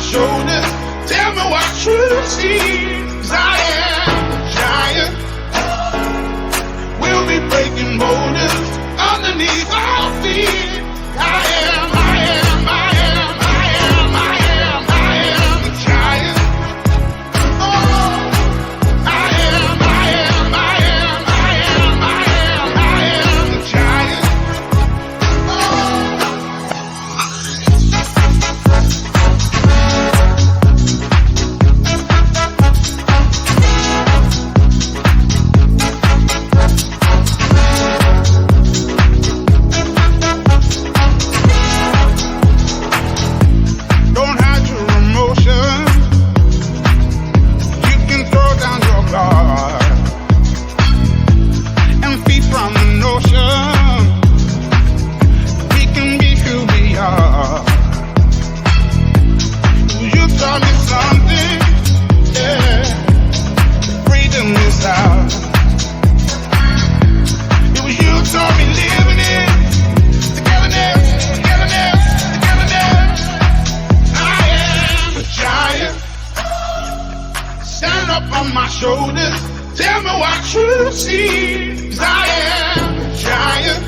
shoulders. Tell me what you see. 'Cause I am a giant. We'll be breaking boulders underneath our feet. I am a giant. Oh, I am a giant. Don't hide your emotions. You can throw down your guard and feed from the notion. We can be who we are. You taught me something, yeah. Freedom is ours. It was you taught me living it. Togetherness. I am a giant. Stand up on my shoulders. Tell me what you see. 'Cause I am a giant.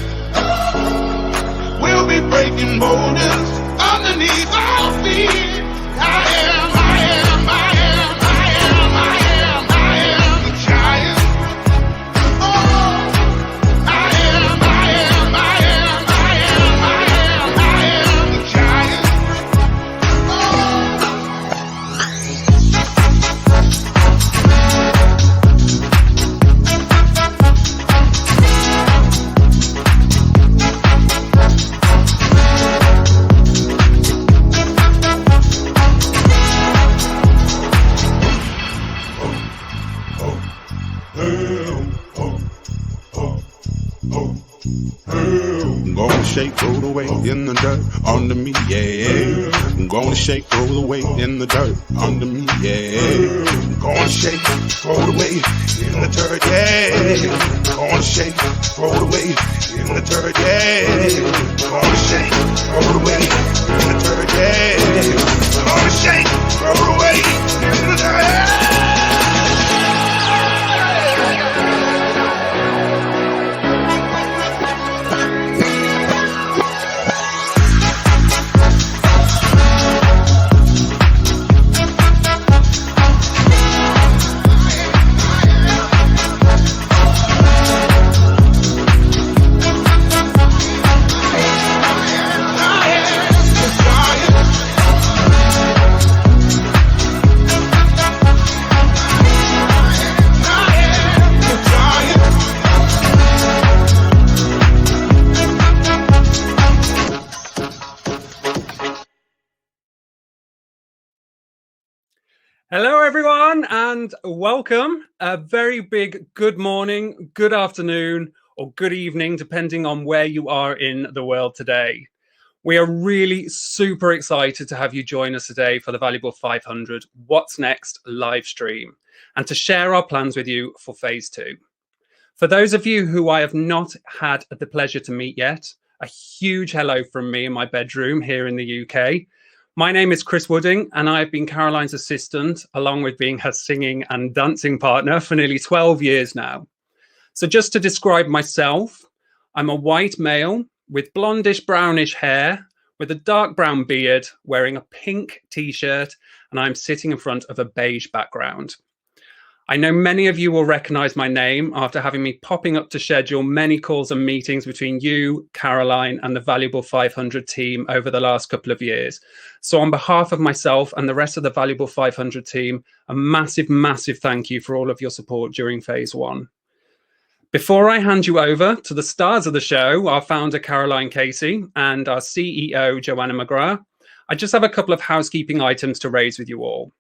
We'll be breaking boulders underneath our feet. I am a giant. Oh, I am a giant. I'm gonna shake, roll away in the dirt under me, yeah. I'm gonna shake, roll away in the dirt under me, yeah. I'm gonna shake, roll away in the dirt, yeah. I'm gonna shake, roll away in the dirt, yeah. I'm gonna shake, roll away in the dirt, yeah. I'm gonna shake, roll away in the dirt, yeah. Hello, everyone, and welcome. A very big good morning, good afternoon, or good evening, depending on where you are in the world today. We are really super excited to have you join us today for the Valuable 500 What's Next live stream and to share our plans with you for phase 2. For those of you who I have not had the pleasure to meet yet, a huge hello from me in my bedroom here in the UK. My name is Chris Wooding, and I've been Caroline's assistant, along with being her singing and dancing partner for nearly 12 years now. So just to describe myself, I'm a white male with blondish brownish hair, with a dark brown beard, wearing a pink t-shirt, and I'm sitting in front of a beige background. I know many of you will recognize my name after having me popping up to schedule many calls and meetings between you, Caroline, and the Valuable 500 team over the last couple of years. So on behalf of myself and the rest of the Valuable 500 team, a massive, massive thank you for all of your support during phase 1. Before I hand you over to the stars of the show, our founder, Caroline Casey, and our CEO, Joanna McGrath, I just have a couple of housekeeping items to raise with you all.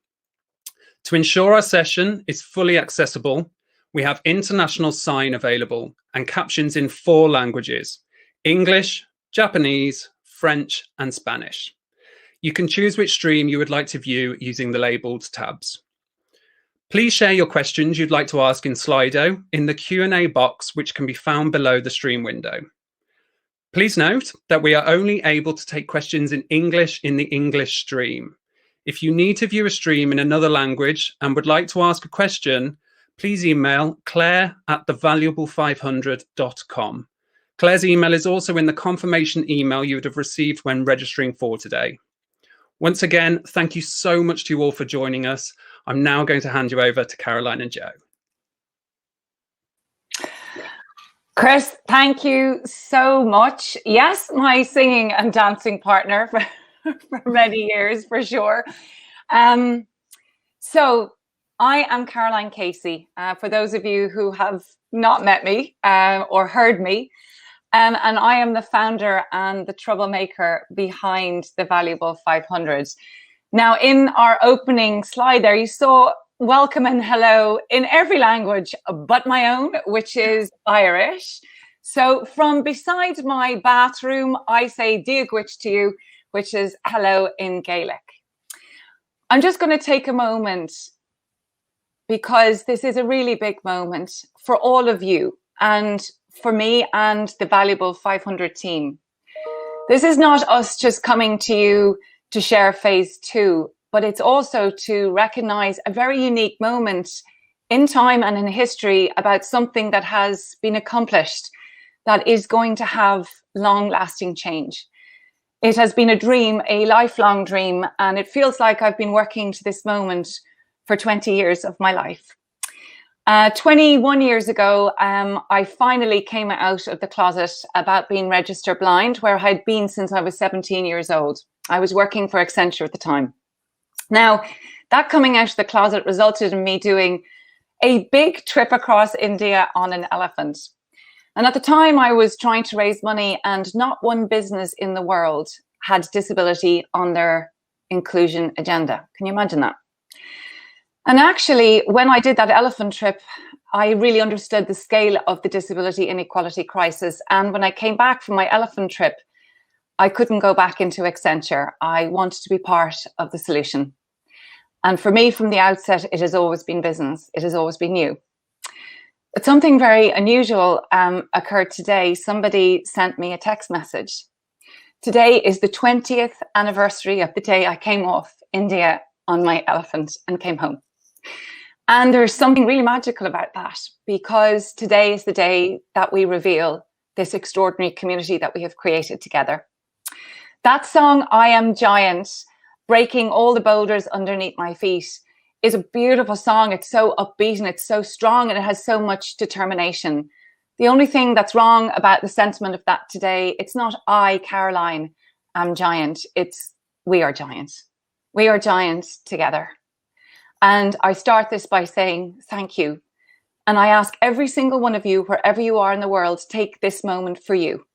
To ensure our session is fully accessible, we have international sign available and captions in 4 languages: English, Japanese, French, and Spanish. You can choose which stream you would like to view using the labeled tabs. Please share your questions you'd like to ask in Slido in the Q&A box, which can be found below the stream window. Please note that we are only able to take questions in English in the English stream. If you need to view a stream in another language and would like to ask a question, please email claire@thevaluable500.com. Claire's email is also in the confirmation email you would have received when registering for today. Once again, thank you so much to you all for joining us. I'm now going to hand you over to Caroline and Joe. Chris, thank you so much. Yes, my singing and dancing partner for many years, for sure. So I am Caroline Casey, for those of you who have not met me or heard me. And I am the founder and the troublemaker behind the Valuable 500. Now, in our opening slide there, you saw welcome and hello in every language but my own, which is Irish. So from beside my bathroom, I say Díagwich to you, which is hello in Gaelic. I'm just going to take a moment because this is a really big moment for all of you and for me and the Valuable 500 team. This is not us just coming to you to share phase 2, but it's also to recognize a very unique moment in time and in history about something that has been accomplished that is going to have long-lasting change. It has been a dream, a lifelong dream, and it feels like I've been working to this moment for 20 years of my life. 21 years ago, I finally came out of the closet about being registered blind, where I had been since I was 17 years old. I was working for Accenture at the time. Now, that coming out of the closet resulted in me doing a big trip across India on an elephant. And at the time, I was trying to raise money, and not one business in the world had disability on their inclusion agenda. Can you imagine that? And actually, when I did that elephant trip, I really understood the scale of the disability inequality crisis. And when I came back from my elephant trip, I couldn't go back into Accenture. I wanted to be part of the solution. And for me, from the outset, it has always been business. It has always been you. But something very unusual occurred today. Somebody sent me a text message. Today is the 20th anniversary of the day I came off India on my elephant and came home. And there's something really magical about that, because today is the day that we reveal this extraordinary community that we have created together. That song, I Am Giant, breaking all the boulders underneath my feet, is a beautiful song. It's so upbeat and it's so strong and it has so much determination. The only thing that's wrong about the sentiment of that today, it's not I, Caroline, am giant. It's we are giant. We are giants together. And I start this by saying thank you. And I ask every single one of you, wherever you are in the world, take this moment for you.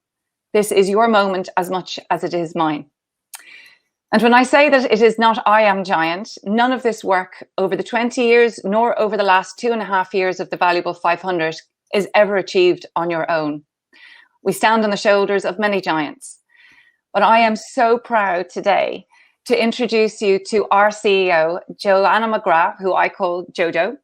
This is your moment as much as it is mine. And when I say that it is not I am giant, none of this work over the 20 years, nor over the last 2.5 years of the Valuable 500 is ever achieved on your own. We stand on the shoulders of many giants. But I am so proud today to introduce you to our CEO, Joanna McGrath, who I call Jojo,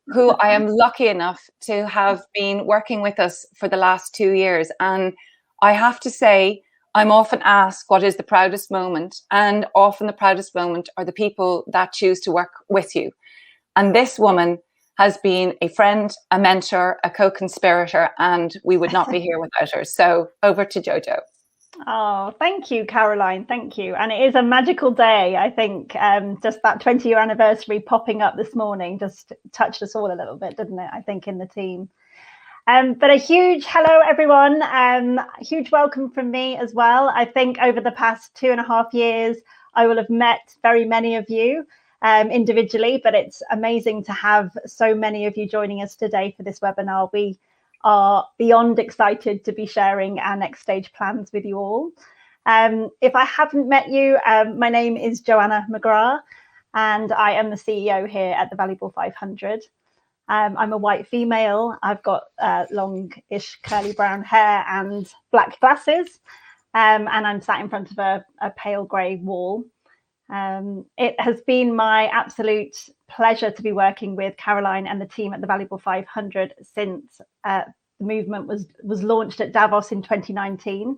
who I am lucky enough to have been working with us for the last 2 years. And I have to say, I'm often asked what is the proudest moment, and often the proudest moment are the people that choose to work with you. And this woman has been a friend, a mentor, a co-conspirator, and we would not be here without her. So over to Jojo. Oh, thank you, Caroline. Thank you. And it is a magical day. I think just that 20-year anniversary popping up this morning just touched us all a little bit, didn't it? I think in the team. But a huge hello, everyone. Huge welcome from me as well. I think over the past 2.5 years, I will have met very many of you individually, but it's amazing to have so many of you joining us today for this webinar. We are beyond excited to be sharing our next stage plans with you all. If I haven't met you, my name is Joanna McGrath, and I am the CEO here at the Valuable 500. I'm a white female. I've got longish curly brown hair and black glasses, and I'm sat in front of a pale grey wall. It has been my absolute pleasure to be working with Caroline and the team at the Valuable 500 since the movement was launched at Davos in 2019.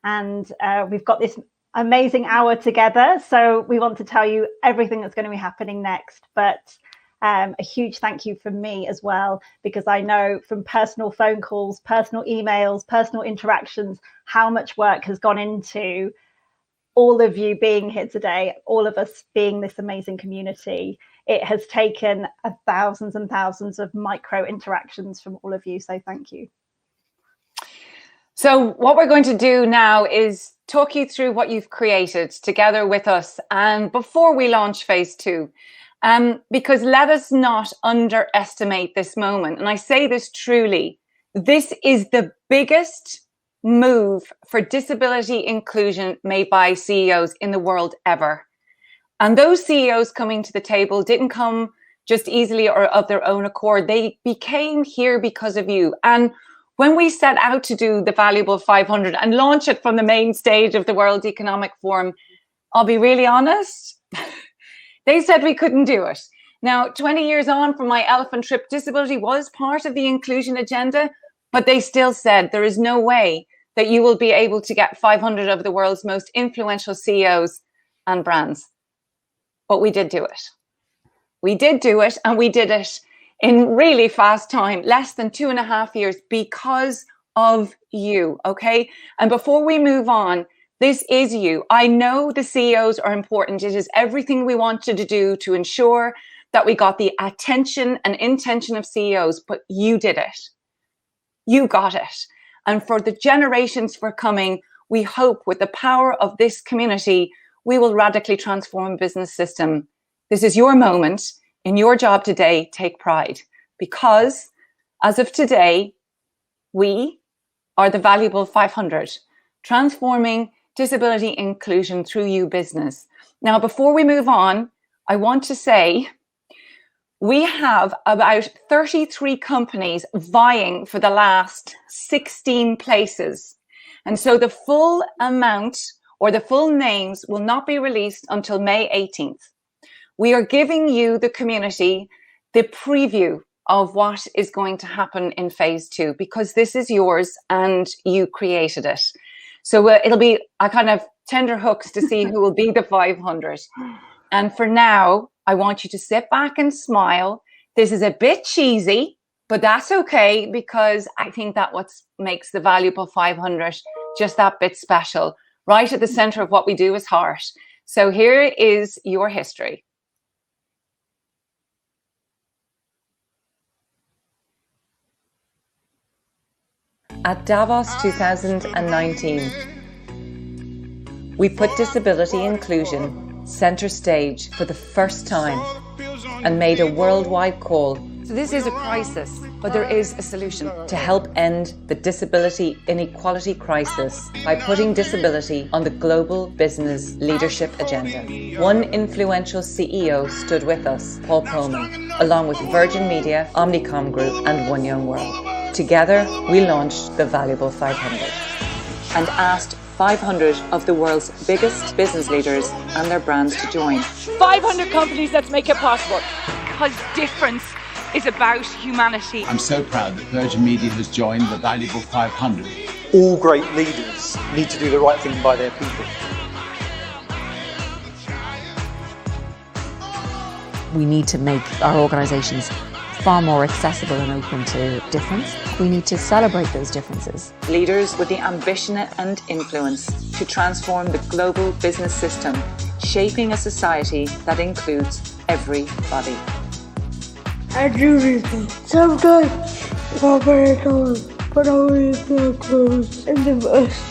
And we've got this amazing hour together. So we want to tell you everything that's going to be happening next. But a huge thank you from me as well, because I know from personal phone calls, personal emails, personal interactions, how much work has gone into all of you being here today, all of us being this amazing community. It has taken thousands and thousands of micro interactions from all of you. So thank you. So what we're going to do now is talk you through what you've created together with us, and before we launch phase 2. Because let us not underestimate this moment. And I say this truly, this is the biggest move for disability inclusion made by CEOs in the world ever. And those CEOs coming to the table didn't come just easily or of their own accord. They became here because of you. And when we set out to do the Valuable 500 and launch it from the main stage of the World Economic Forum, I'll be really honest, they said we couldn't do it. Now, 20 years on from my elephant trip, disability was part of the inclusion agenda, but they still said there is no way that you will be able to get 500 of the world's most influential CEOs and brands. But we did do it. We did do it, and we did it in really fast time, less than 2.5 years, because of you, okay? And before we move on, this is you. I know the CEOs are important. It is everything we wanted to do to ensure that we got the attention and intention of CEOs, but you did it. You got it. And for the generations for coming, we hope with the power of this community, we will radically transform business system. This is your moment. In your job today, take pride, because as of today, we are the Valuable 500, transforming disability inclusion through you business. Now, before we move on, I want to say we have about 33 companies vying for the last 16 places. And so the full amount or the full names will not be released until May 18th. We are giving you, the community, the preview of what is going to happen in phase 2, because this is yours and you created it. So it'll be a kind of tender hooks to see who will be the 500. And for now, I want you to sit back and smile. This is a bit cheesy, but that's okay, because I think that what makes the Valuable 500 just that bit special. Right at the center of what we do is heart. So here is your history. At Davos 2019, we put disability inclusion center stage for the first time and made a worldwide call. So this is a crisis, but there is a solution to help end the disability inequality crisis by putting disability on the global business leadership agenda. One influential CEO stood with us, Paul Polman, along with Virgin Media, Omnicom Group and One Young World. Together, we launched the Valuable 500 and asked 500 of the world's biggest business leaders and their brands to join. 500 companies, let's make it possible. Because difference is about humanity. I'm so proud that Virgin Media has joined the Valuable 500. All great leaders need to do the right thing by their people. We need to make our organisations far more accessible and open to difference. We need to celebrate those differences. Leaders with the ambition and influence to transform the global business system, shaping a society that includes everybody. I do everything. Sometimes not very close, but always so close in the most.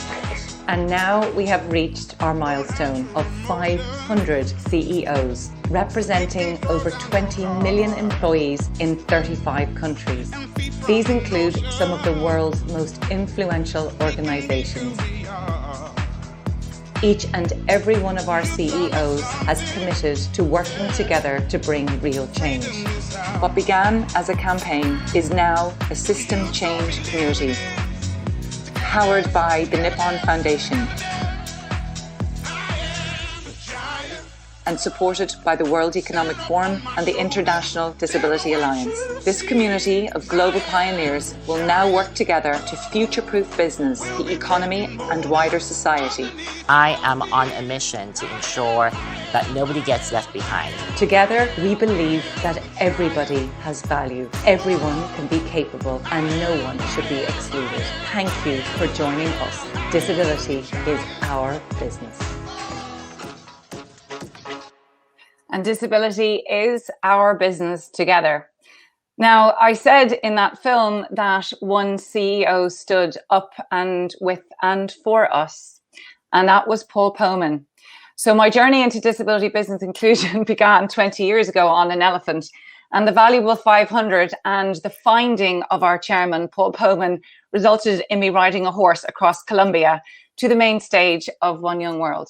And now we have reached our milestone of 500 CEOs, representing over 20 million employees in 35 countries. These include some of the world's most influential organizations. Each and every one of our CEOs has committed to working together to bring real change. What began as a campaign is now a system change community, powered by the Nippon Foundation and supported by the World Economic Forum and the International Disability Alliance. This community of global pioneers will now work together to future-proof business, the economy and wider society. I am on a mission to ensure that nobody gets left behind. Together, we believe that everybody has value, everyone can be capable, and no one should be excluded. Thank you for joining us. Disability is our business. And disability is our business together. Now, I said in that film that one CEO stood up and with and for us, and that was Paul Poman. So my journey into disability business inclusion began 20 years ago on an elephant, and the valuable 500 and the finding of our chairman, Paul Poman, resulted in me riding a horse across Colombia to the main stage of One Young World.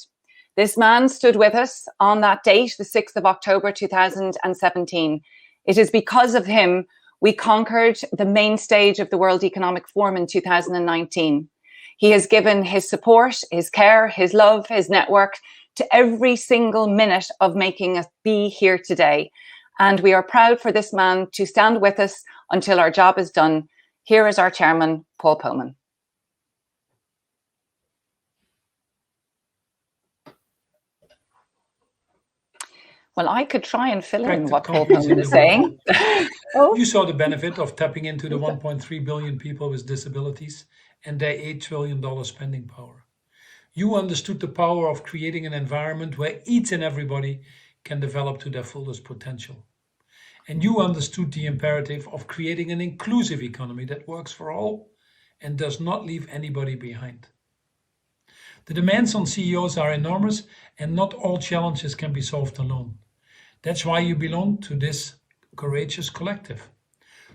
This man stood with us on that date, the 6th of October 2017. It is because of him we conquered the main stage of the World Economic Forum in 2019. He has given his support, his care, his love, his network to every single minute of making us be here today. And we are proud for this man to stand with us until our job is done. Here is our chairman, Paul Poman. Well, I could try and fill in what Paul Poman is saying. You saw the benefit of tapping into the 1.3 billion people with disabilities and their $8 trillion spending power. You understood the power of creating an environment where each and everybody can develop to their fullest potential. And you understood the imperative of creating an inclusive economy that works for all and does not leave anybody behind. The demands on CEOs are enormous, and not all challenges can be solved alone. That's why you belong to this courageous collective.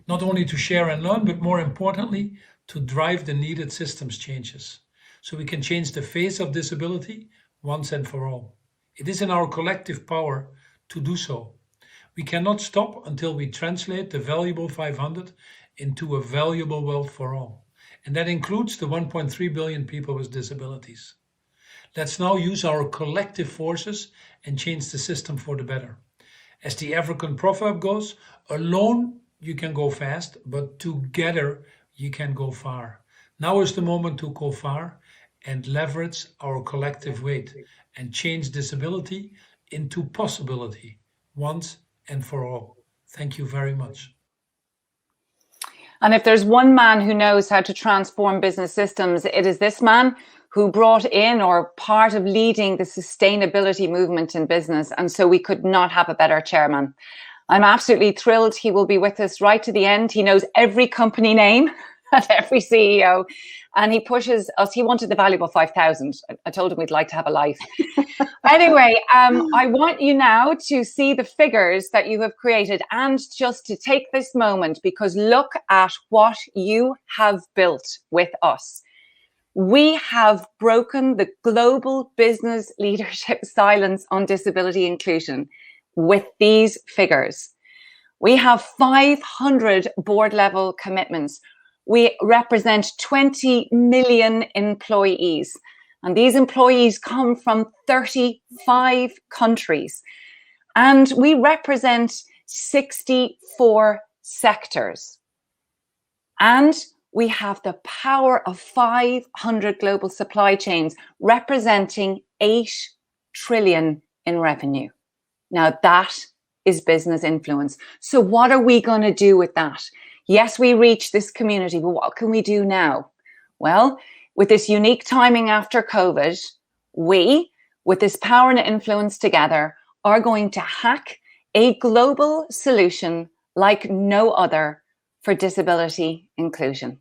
Not only to share and learn, but more importantly, to drive the needed systems changes, so we can change the face of disability once and for all. It is in our collective power to do so. We cannot stop until we translate the valuable 500 into a valuable world for all. And that includes the 1.3 billion people with disabilities. Let's now use our collective forces and change the system for the better. As the African proverb goes, alone you can go fast, but together you can go far. Now is the moment to go far and leverage our collective weight and change disability into possibility once and for all. Thank you very much. And if there's one man who knows how to transform business systems, it is this man who brought in or part of leading the sustainability movement in business. And so we could not have a better chairman. I'm absolutely thrilled he will be with us right to the end. He knows every company name and every CEO, and he pushes us. He wanted the valuable 5,000. I told him we'd like to have a life. Anyway, I want you now to see the figures that you have created and just to take this moment, because look at what you have built with us. We have broken the global business leadership silence on disability inclusion with these figures. We have 500 board level commitments. We represent 20 million employees, and these employees come from 35 countries. And we represent 64 sectors. And we have the power of 500 global supply chains representing 8 trillion in revenue. Now that is business influence. So what are we going to do with that? Yes, we reach this community, but what can we do now? Well, with this unique timing after COVID, we, with this power and influence together, are going to hack a global solution like no other for disability inclusion.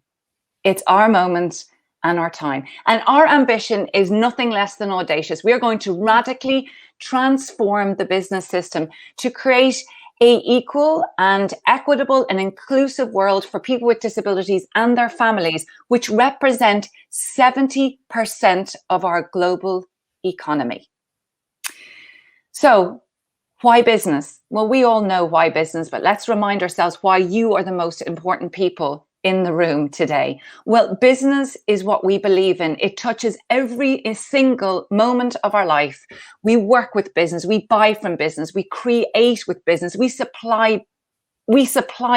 It's our moment and our time. And our ambition is nothing less than audacious. We are going to radically transform the business system to create an equal and equitable and inclusive world for people with disabilities and their families, which represent 70% of our global economy. So, why business? Well, we all know why business, but let's remind ourselves why you are the most important people in the room today? Well, business is what we believe in. It touches every single moment of our life. We work with business, we buy from business, we create with business, we supply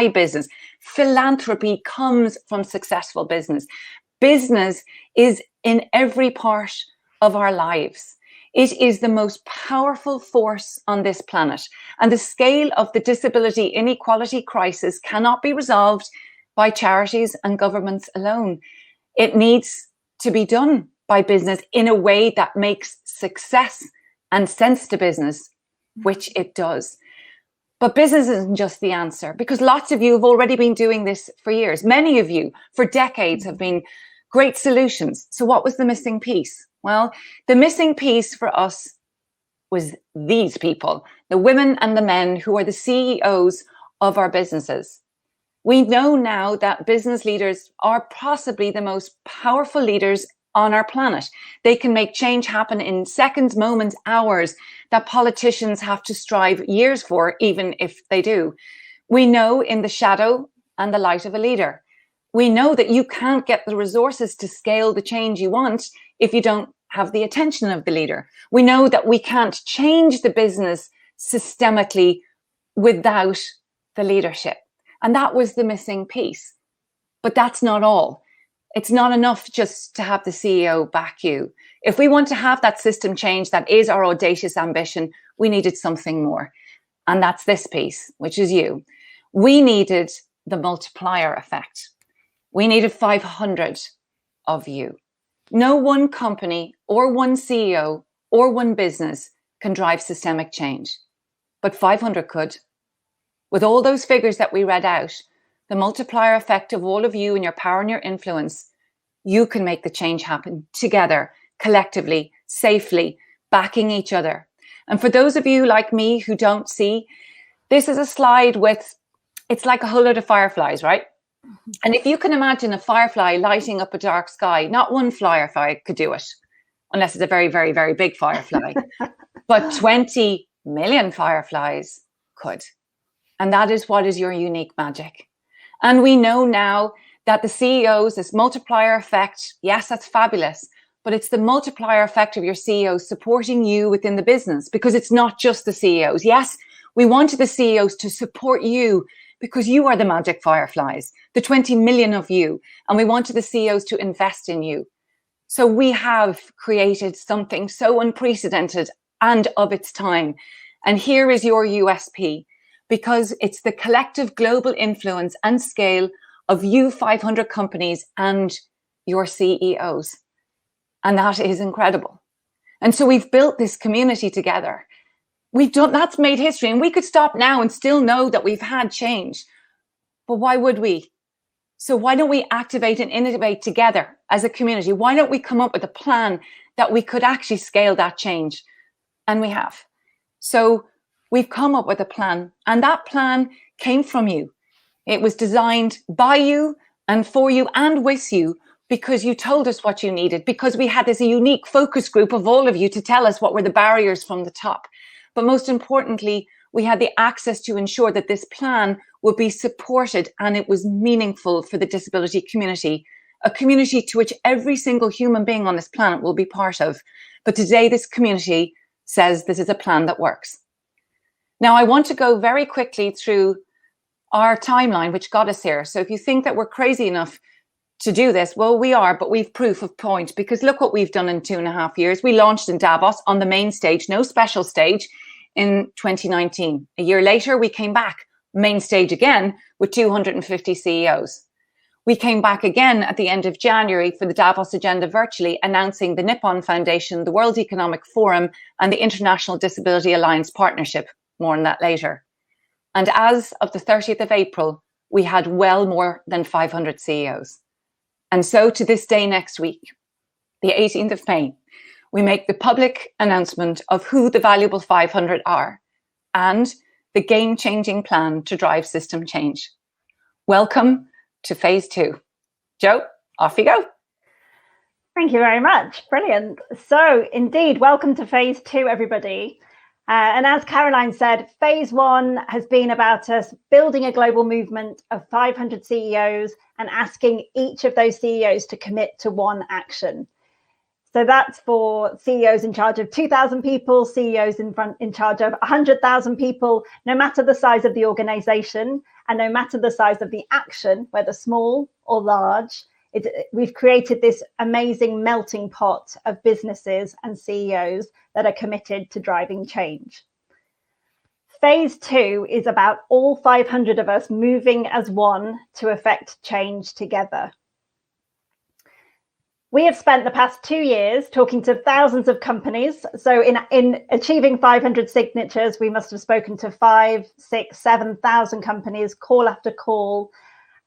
business. Philanthropy comes from successful business. Business is in every part of our lives. It is the most powerful force on this planet. And the scale of the disability inequality crisis cannot be resolved by charities and governments alone. It needs to be done by business in a way that makes success and sense to business, which it does. But business isn't just the answer, because lots of you have already been doing this for years. Many of you for decades have been great solutions. So what was the missing piece? Well, the missing piece for us was these people, the women and the men who are the CEOs of our businesses. We know now that business leaders are possibly the most powerful leaders on our planet. They can make change happen in seconds, moments, hours that politicians have to strive years for, even if they do. We know in the shadow and the light of a leader. We know that you can't get the resources to scale the change you want if you don't have the attention of the leader. We know that we can't change the business systemically without the leadership. And that was the missing piece. But that's not all. It's not enough just to have the CEO back you. If we want to have that system change that is our audacious ambition, we needed something more. And that's this piece, which is you. We needed the multiplier effect. We needed 500 of you. No one company or one CEO or one business can drive systemic change, but 500 could. With all those figures that we read out, the multiplier effect of all of you and your power and your influence, you can make the change happen together, collectively, safely, backing each other. And for those of you like me who don't see, this is a slide with, it's like a whole load of fireflies, right? And if you can imagine a firefly lighting up a dark sky, not one firefly could do it, unless it's a very, very, very big firefly, but 20 million fireflies could. And that is what is your unique magic. And we know now that the CEOs, this multiplier effect, yes, that's fabulous, but it's the multiplier effect of your CEOs supporting you within the business, because it's not just the CEOs. Yes, we wanted the CEOs to support you because you are the magic fireflies, the 20 million of you, and we wanted the CEOs to invest in you. So we have created something so unprecedented and of its time. And here is your USP, because it's the collective global influence and scale of you 500 companies and your CEOs. And that is incredible. And so we've built this community together. That's made history, and we could stop now and still know that we've had change. But why would we? So why don't we activate and innovate together as a community? Why don't we come up with a plan that we could actually scale that change? And we have. So we've come up with a plan, and that plan came from you. It was designed by you and for you and with you, because you told us what you needed, because we had this unique focus group of all of you to tell us what were the barriers from the top. But most importantly, we had the access to ensure that this plan would be supported and it was meaningful for the disability community, a community to which every single human being on this planet will be part of. But today, this community says this is a plan that works. Now, I want to go very quickly through our timeline, which got us here. So if you think that we're crazy enough to do this, well, we are, but we've proof of point, because look what we've done in 2.5 years. We launched in Davos on the main stage, no special stage, in 2019. A year later, we came back, main stage again, with 250 CEOs. We came back again at the end of January for the Davos Agenda virtually, announcing the Nippon Foundation, the World Economic Forum, and the International Disability Alliance Partnership. More on that later. And as of the 30th of April, we had well more than 500 CEOs. And so to this day next week, the 18th of May, we make the public announcement of who the valuable 500 are and the game-changing plan to drive system change. Welcome to phase 2. Jo, off you go. Thank you very much. Brilliant. So indeed, welcome to phase 2, everybody. And as Caroline said, phase 1 has been about us building a global movement of 500 CEOs and asking each of those CEOs to commit to one action. So that's for CEOs in charge of 2,000 people, CEOs in charge of 100,000 people, no matter the size of the organization and no matter the size of the action, whether small or large. We've created this amazing melting pot of businesses and CEOs that are committed to driving change. Phase 2 is about all 500 of us moving as one to effect change together. We have spent the past 2 years talking to thousands of companies. So in achieving 500 signatures, we must have spoken to 5,000, 6,000, 7,000 companies, call after call.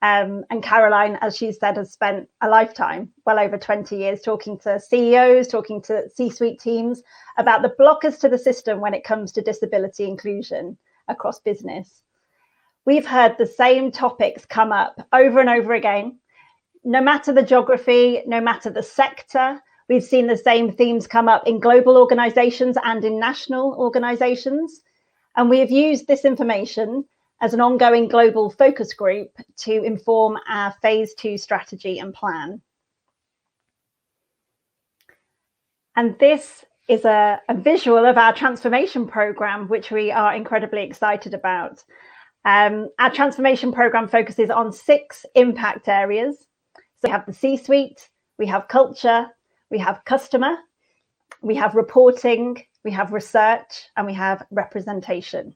And Caroline, as she said, has spent a lifetime, well over 20 years, talking to CEOs, talking to C-suite teams about the blockers to the system when it comes to disability inclusion across business. We've heard the same topics come up over and over again. No matter the geography, no matter the sector, we've seen the same themes come up in global organizations and in national organizations. And we have used this information as an ongoing global focus group to inform our phase 2 strategy and plan. And this is a visual of our transformation program, which we are incredibly excited about. Our transformation program focuses on 6 impact areas. So we have the C-suite, we have culture, we have customer, we have reporting, we have research, and we have representation.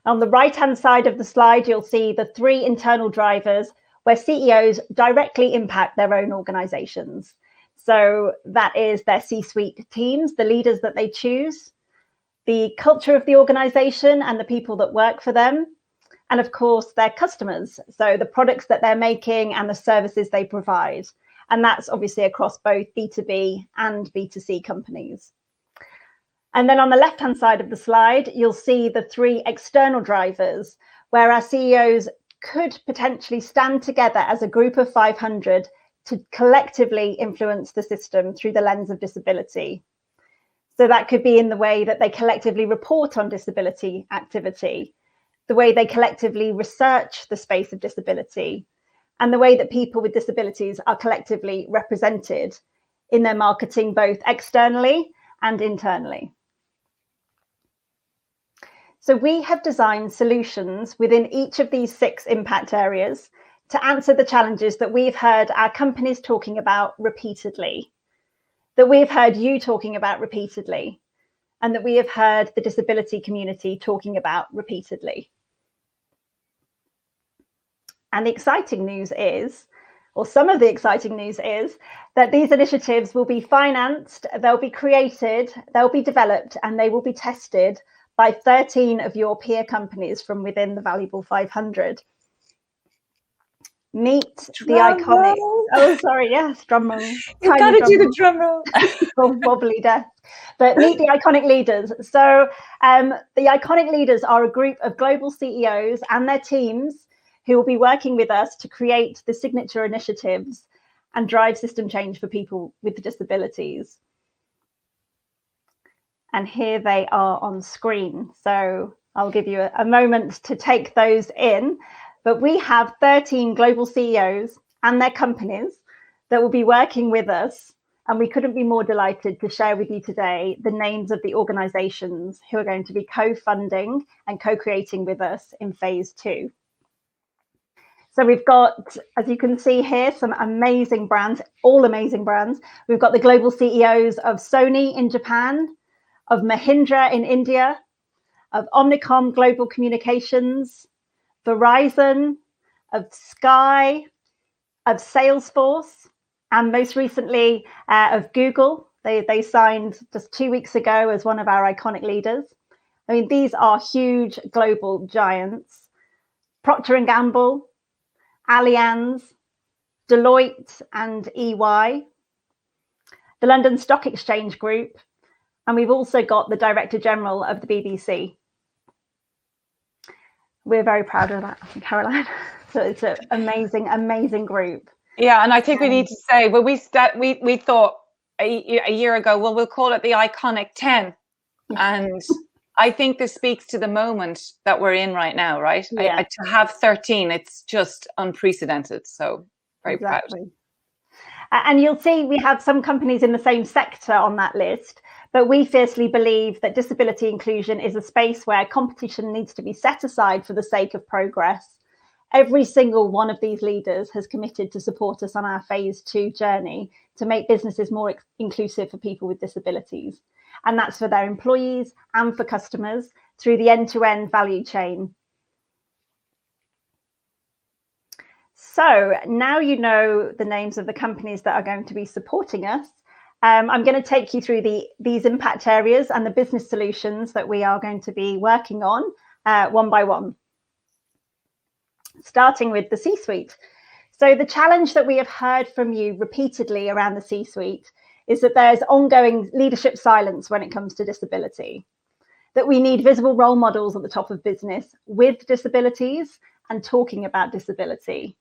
On the right-hand side of the slide, you'll see the 3 internal drivers where CEOs directly impact their own organizations. So that is their C-suite teams, the leaders that they choose, the culture of the organization and the people that work for them, and of course, their customers. So the products that they're making and the services they provide. And that's obviously across both B2B and B2C companies. And then on the left-hand side of the slide, you'll see the 3 external drivers where our CEOs could potentially stand together as a group of 500 to collectively influence the system through the lens of disability. So that could be in the way that they collectively report on disability activity, the way they collectively research the space of disability, and the way that people with disabilities are collectively represented in their marketing, both externally and internally. So we have designed solutions within each of these 6 impact areas to answer the challenges that we've heard our companies talking about repeatedly, that we've heard you talking about repeatedly, and that we have heard the disability community talking about repeatedly. And the exciting news is, or some of the exciting news is, that these initiatives will be financed, they'll be created, they'll be developed, and they will be tested by 13 of your peer companies from within the Valuable 500. Meet the iconic. Oh, sorry, yes, drum roll. You've got to do the drum roll. Oh, wobbly death. But meet the iconic leaders. So the iconic leaders are a group of global CEOs and their teams who will be working with us to create the signature initiatives and drive system change for people with disabilities. And here they are on screen. So I'll give you a moment to take those in. But we have 13 global CEOs and their companies that will be working with us. And we couldn't be more delighted to share with you today the names of the organizations who are going to be co-funding and co-creating with us in phase 2. So we've got, as you can see here, some amazing brands, all amazing brands. We've got the global CEOs of Sony in Japan, of Mahindra in India, of Omnicom Global Communications, Verizon, of Sky, of Salesforce, and most recently of Google. They signed just 2 weeks ago as one of our iconic leaders. I mean, these are huge global giants. Procter & Gamble, Allianz, Deloitte and EY, the London Stock Exchange Group, and we've also got the Director General of the BBC. We're very proud of that, Caroline. So it's an amazing, amazing group. Yeah, and I think we need to say, well, we thought a year ago, well, we'll call it the Iconic 10. And I think this speaks to the moment that we're in right now, right? Yeah. To have 13, it's just unprecedented. So very proud. And you'll see we have some companies in the same sector on that list, but we fiercely believe that disability inclusion is a space where competition needs to be set aside for the sake of progress. Every single one of these leaders has committed to support us on our phase 2 journey to make businesses more inclusive for people with disabilities. And that's for their employees and for customers through the end-to-end value chain. So now you know the names of the companies that are going to be supporting us. I'm going to take you through these impact areas and the business solutions that we are going to be working on one by one. Starting with the C-suite. So the challenge that we have heard from you repeatedly around the C-suite is that there's ongoing leadership silence when it comes to disability, that we need visible role models at the top of business with disabilities and talking about disability.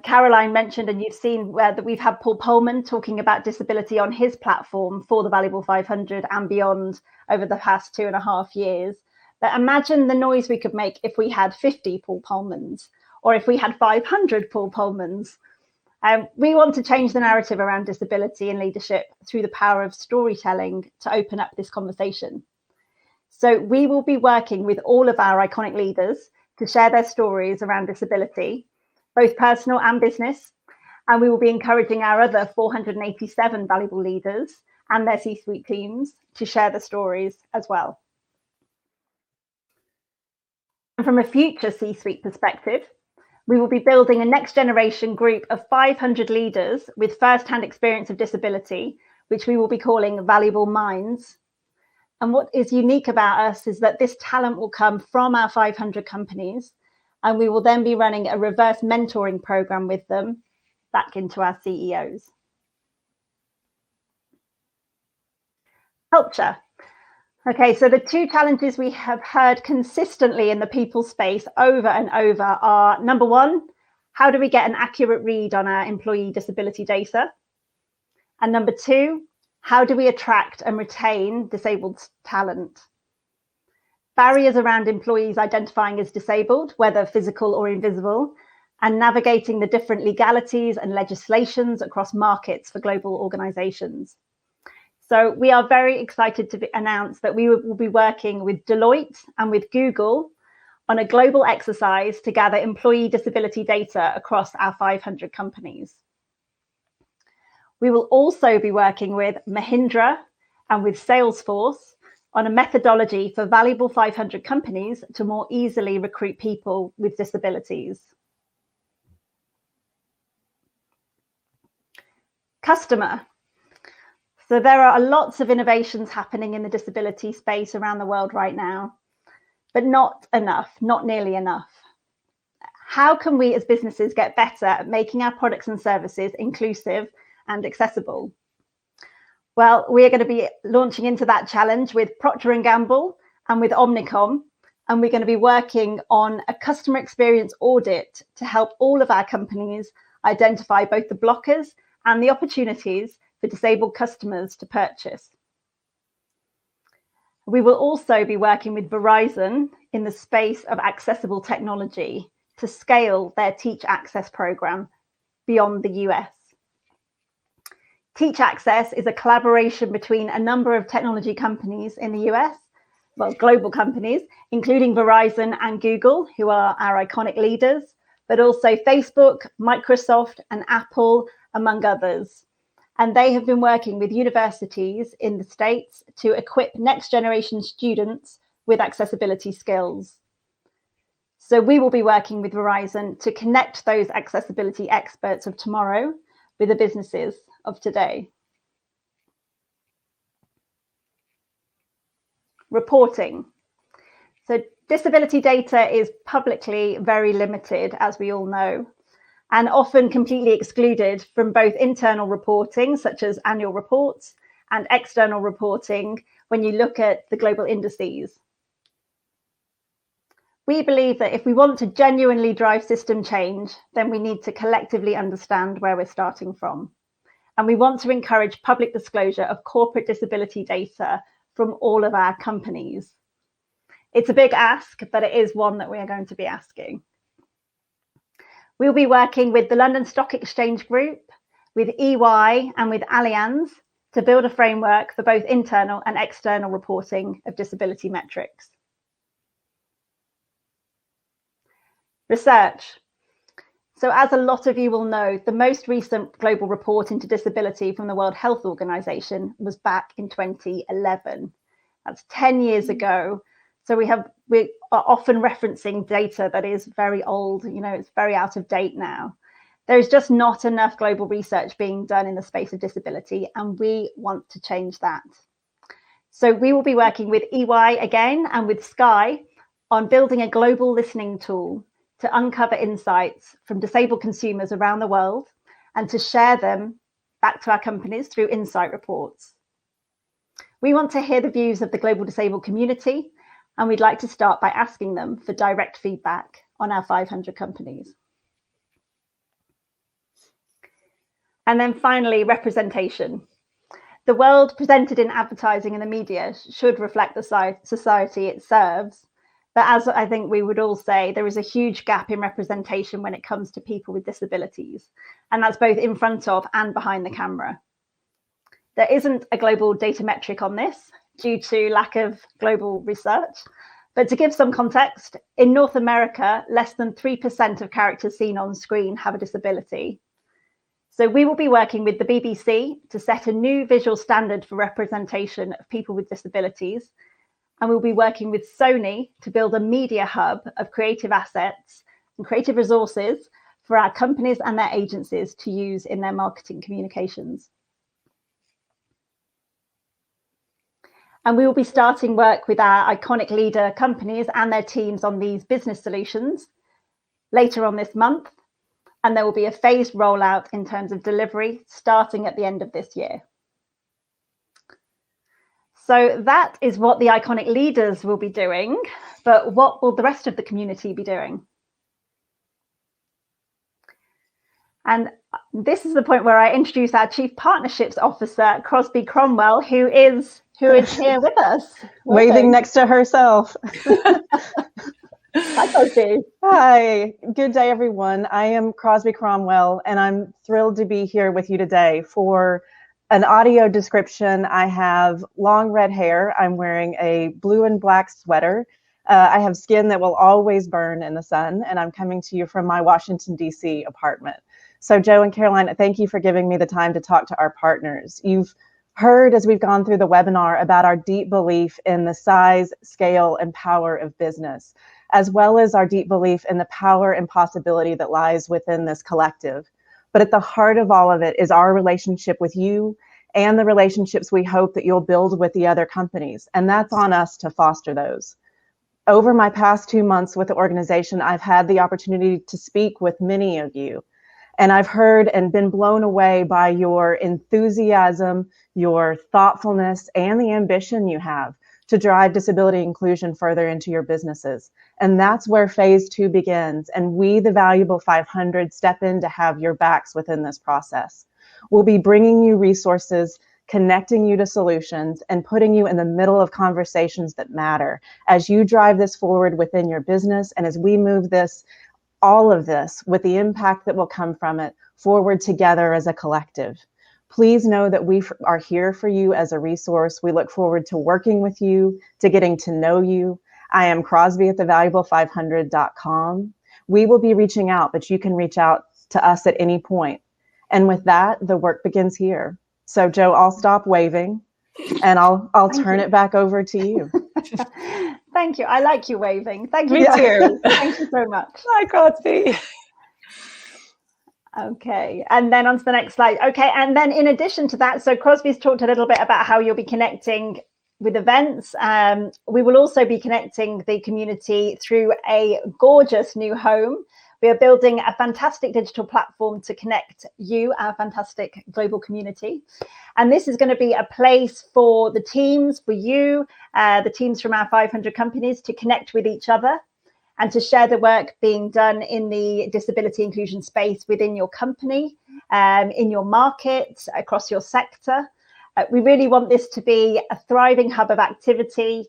Caroline mentioned, and you've seen that we've had Paul Polman talking about disability on his platform for the Valuable 500 and beyond over the past 2.5 years. But imagine the noise we could make if we had 50 Paul Polmans, or if we had 500 Paul Polmans. We want to change the narrative around disability and leadership through the power of storytelling to open up this conversation. So we will be working with all of our iconic leaders to share their stories around disability, both personal and business. And we will be encouraging our other 487 valuable leaders and their C-suite teams to share the stories as well. And from a future C-suite perspective, we will be building a next generation group of 500 leaders with first-hand experience of disability, which we will be calling Valuable Minds. And what is unique about us is that this talent will come from our 500 companies, and we will then be running a reverse mentoring program with them back into our CEOs. Culture. Okay, so the two challenges we have heard consistently in the people space over and over are, number one, how do we get an accurate read on our employee disability data? And number two, how do we attract and retain disabled talent? Barriers around employees identifying as disabled, whether physical or invisible, and navigating the different legalities and legislations across markets for global organizations. So we are very excited to announce that we will be working with Deloitte and with Google on a global exercise to gather employee disability data across our 500 companies. We will also be working with Mahindra and with Salesforce on a methodology for valuable 500 companies to more easily recruit people with disabilities. Customer. So there are lots of innovations happening in the disability space around the world right now, but not enough, not nearly enough. How can we as businesses get better at making our products and services inclusive and accessible? Well, we are going to be launching into that challenge with Procter & Gamble and with Omnicom, and we're going to be working on a customer experience audit to help all of our companies identify both the blockers and the opportunities for disabled customers to purchase. We will also be working with Verizon in the space of accessible technology to scale their Teach Access program beyond the US. Teach Access is a collaboration between a number of technology companies in the US, well, global companies, including Verizon and Google, who are our iconic leaders, but also Facebook, Microsoft, and Apple, among others. And they have been working with universities in the States to equip next generation students with accessibility skills. So we will be working with Verizon to connect those accessibility experts of tomorrow with the businesses of today. Reporting. So disability data is publicly very limited, as we all know, and often completely excluded from both internal reporting, such as annual reports, and external reporting when you look at the global indices. We believe that if we want to genuinely drive system change, then we need to collectively understand where we're starting from. And we want to encourage public disclosure of corporate disability data from all of our companies. It's a big ask, but it is one that we are going to be asking. We'll be working with the London Stock Exchange Group, with EY and with Allianz to build a framework for both internal and external reporting of disability metrics. Research. So as a lot of you will know, the most recent global report into disability from the World Health Organization was back in 2011. That's 10 years ago. So we are often referencing data that is very old, it's very out of date now. There is just not enough global research being done in the space of disability, and we want to change that. So we will be working with EY again and with Sky on building a global listening tool to uncover insights from disabled consumers around the world and to share them back to our companies through insight reports. We want to hear the views of the global disabled community, and we'd like to start by asking them for direct feedback on our 500 companies. And then finally, representation. The world presented in advertising and the media should reflect the society it serves. But as I think we would all say, there is a huge gap in representation when it comes to people with disabilities. And that's both in front of and behind the camera. There isn't a global data metric on this due to lack of global research. But to give some context, in North America, less than 3% of characters seen on screen have a disability. So we will be working with the BBC to set a new visual standard for representation of people with disabilities. And we'll be working with Sony to build a media hub of creative assets and creative resources for our companies and their agencies to use in their marketing communications. And we will be starting work with our iconic leader companies and their teams on these business solutions later on this month. And there will be a phased rollout in terms of delivery starting at the end of this year. So that is what the iconic leaders will be doing, but what will the rest of the community be doing? And this is the point where I introduce our Chief Partnerships Officer, Crosby Cromwell, who is here with us. Waving next to herself. Hi, Crosby. Hi, good day, everyone. I am Crosby Cromwell, and I'm thrilled to be here with you today. For an audio description, I have long red hair. I'm wearing a blue and black sweater. I have skin that will always burn in the sun, and I'm coming to you from my Washington, D.C. apartment. So Joe and Caroline, thank you for giving me the time to talk to our partners. You've heard as we've gone through the webinar about our deep belief in the size, scale, and power of business, as well as our deep belief in the power and possibility that lies within this collective. But at the heart of all of it is our relationship with you and the relationships we hope that you'll build with the other companies. And that's on us to foster those. Over my past 2 months with the organization, I've had the opportunity to speak with many of you. And I've heard and been blown away by your enthusiasm, your thoughtfulness, and the ambition you have to drive disability inclusion further into your businesses. And that's where phase 2 begins. And we, the Valuable 500, step in to have your backs within this process. We'll be bringing you resources, connecting you to solutions, and putting you in the middle of conversations that matter as you drive this forward within your business. And as we move this, all of this, with the impact that will come from it, forward together as a collective. Please know that we are here for you as a resource. We look forward to working with you, to getting to know you. I am Crosby at thevaluable500.com. We will be reaching out, but you can reach out to us at any point. And with that, the work begins here. So Joe, I'll stop waving and I'll turn it back over to you. Thank you. I like you waving. Thank you. Me too. Thank you so much. Hi, Crosby. Okay, and then on to the next slide. Okay, and then in addition to that, so Crosby's talked a little bit about how you'll be connecting with events. We will also be connecting the community through a gorgeous new home. We are building a fantastic digital platform to connect you, our fantastic global community. And this is going to be a place for the teams, for you, the teams from our 500 companies to connect with each other and to share the work being done in the disability inclusion space within your company, in your market, across your sector. We really want this to be a thriving hub of activity.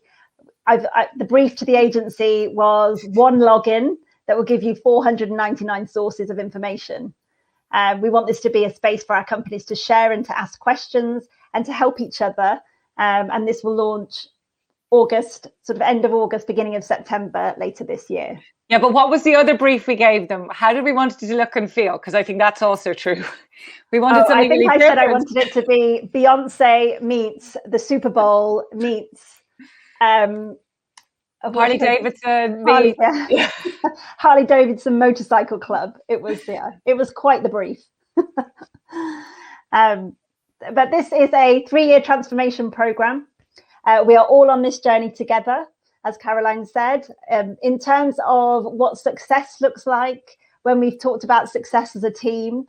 The brief to the agency was one login that will give you 499 sources of information. We want this to be a space for our companies to share and to ask questions and to help each other. And this will launch August, sort of end of August, beginning of September later this year. Yeah, but what was the other brief we gave them? How did we want it to look and feel? Because I think that's also true. We wanted something really different. I said I wanted it to be Beyonce meets the Super Bowl meets Harley Davidson. Harley Davidson Motorcycle Club. It was quite the brief. But this is a 3-year transformation program. We are all on this journey together, as Caroline said. In terms of what success looks like, when we've talked about success as a team,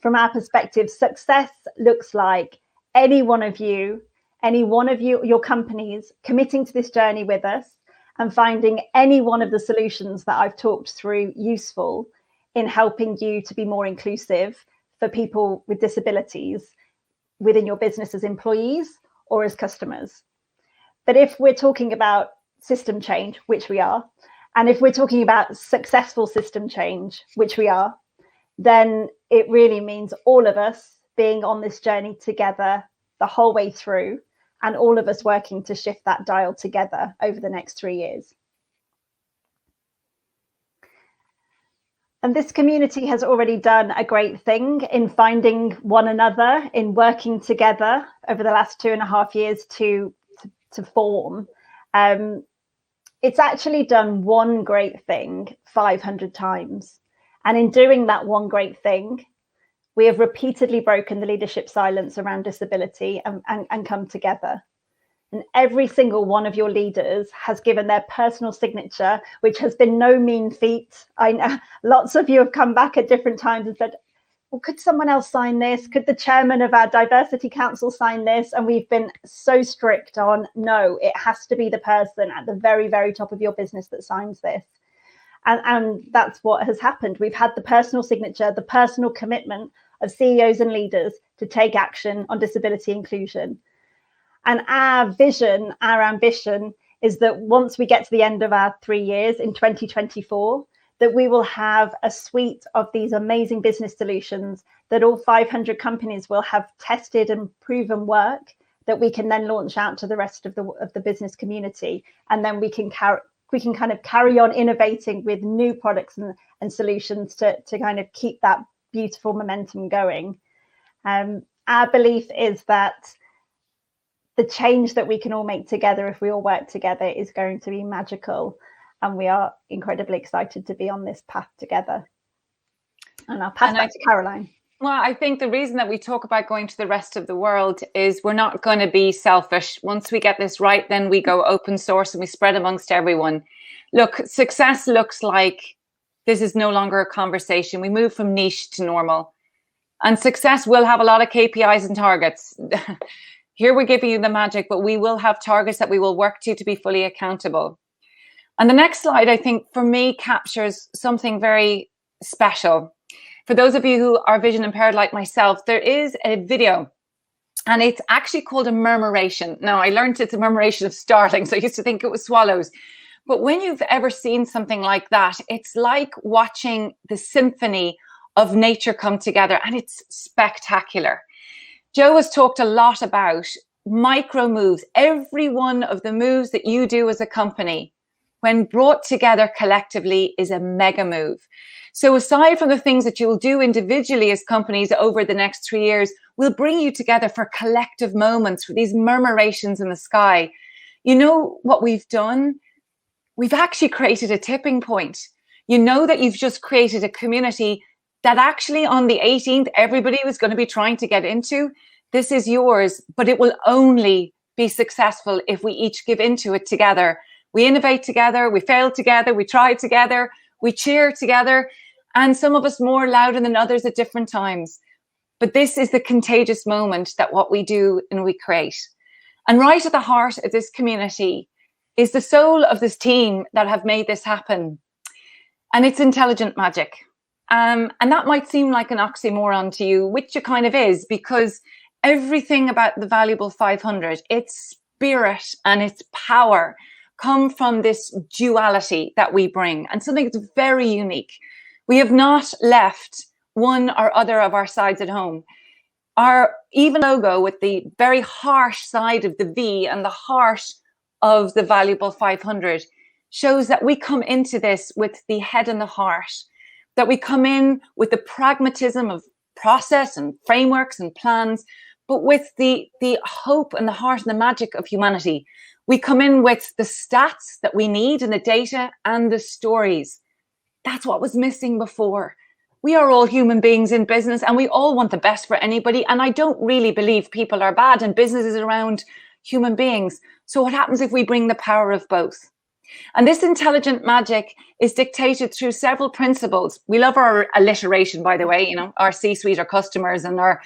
from our perspective, success looks like any one of you, your companies, committing to this journey with us and finding any one of the solutions that I've talked through useful in helping you to be more inclusive for people with disabilities within your business as employees or as customers. But if we're talking about system change, which we are, and if we're talking about successful system change, which we are, then it really means all of us being on this journey together the whole way through, and all of us working to shift that dial together over the next 3 years. And this community has already done a great thing in finding one another, in working together over the last 2.5 years to form. It's actually done one great thing 500 times. And in doing that one great thing, we have repeatedly broken the leadership silence around disability and come together. And every single one of your leaders has given their personal signature, which has been no mean feat. I know lots of you have come back at different times and said, well, could someone else sign this? Could the chairman of our diversity council sign this? And we've been so strict on, no, it has to be the person at the very, very top of your business that signs this. And that's what has happened. We've had the personal signature, the personal commitment of CEOs and leaders to take action on disability inclusion. And our vision, our ambition is that once we get to the end of our 3 years in 2024, that we will have a suite of these amazing business solutions that all 500 companies will have tested and proven work, that we can then launch out to the rest of the business community. And then we can kind of carry on innovating with new products and solutions to kind of keep that beautiful momentum going. Our belief is that the change that we can all make together if we all work together is going to be magical. And we are incredibly excited to be on this path together. And I'll pass back to Caroline. Well, I think the reason that we talk about going to the rest of the world is we're not going to be selfish. Once we get this right, then we go open source and we spread amongst everyone. Look, success looks like this is no longer a conversation. We move from niche to normal. And success will have a lot of KPIs and targets. Here we're giving you the magic, but we will have targets that we will work to be fully accountable. And the next slide, I think, for me, captures something very special. For those of you who are vision impaired like myself, there is a video, and it's actually called a murmuration. Now, I learned it's a murmuration of starlings. I used to think it was swallows. But when you've ever seen something like that, it's like watching the symphony of nature come together, and it's spectacular. Joe has talked a lot about micro moves. Every one of the moves that you do as a company, when brought together collectively, is a mega move. So aside from the things that you'll do individually as companies over the next 3 years, we'll bring you together for collective moments, for these murmurations in the sky. You know what we've done? We've actually created a tipping point. You know that you've just created a community that actually on the 18th, everybody was going to be trying to get into. This is yours, but it will only be successful if we each give into it together. We innovate together, we fail together, we try together, we cheer together, and some of us more louder than others at different times. But this is the contagious moment that what we do and we create. And right at the heart of this community is the soul of this team that have made this happen. And it's intelligent magic. And that might seem like an oxymoron to you, which it kind of is, because Everything about the Valuable 500, its spirit and its power, come from this duality that we bring, and something that's very unique. We have not left one or other of our sides at home. Our even logo with the very harsh side of the V and the heart of the Valuable 500 shows that we come into this with the head and the heart, that we come in with the pragmatism of process and frameworks and plans, but with the hope and the heart and the magic of humanity. We come in with the stats that we need and the data and the stories. That's what was missing before. We are all human beings in business, and we all want the best for anybody. And I don't really believe people are bad, and business is around human beings. So what happens if we bring the power of both? And this intelligent magic is dictated through several principles. We love our alliteration, by the way, our C-suite, our customers, and our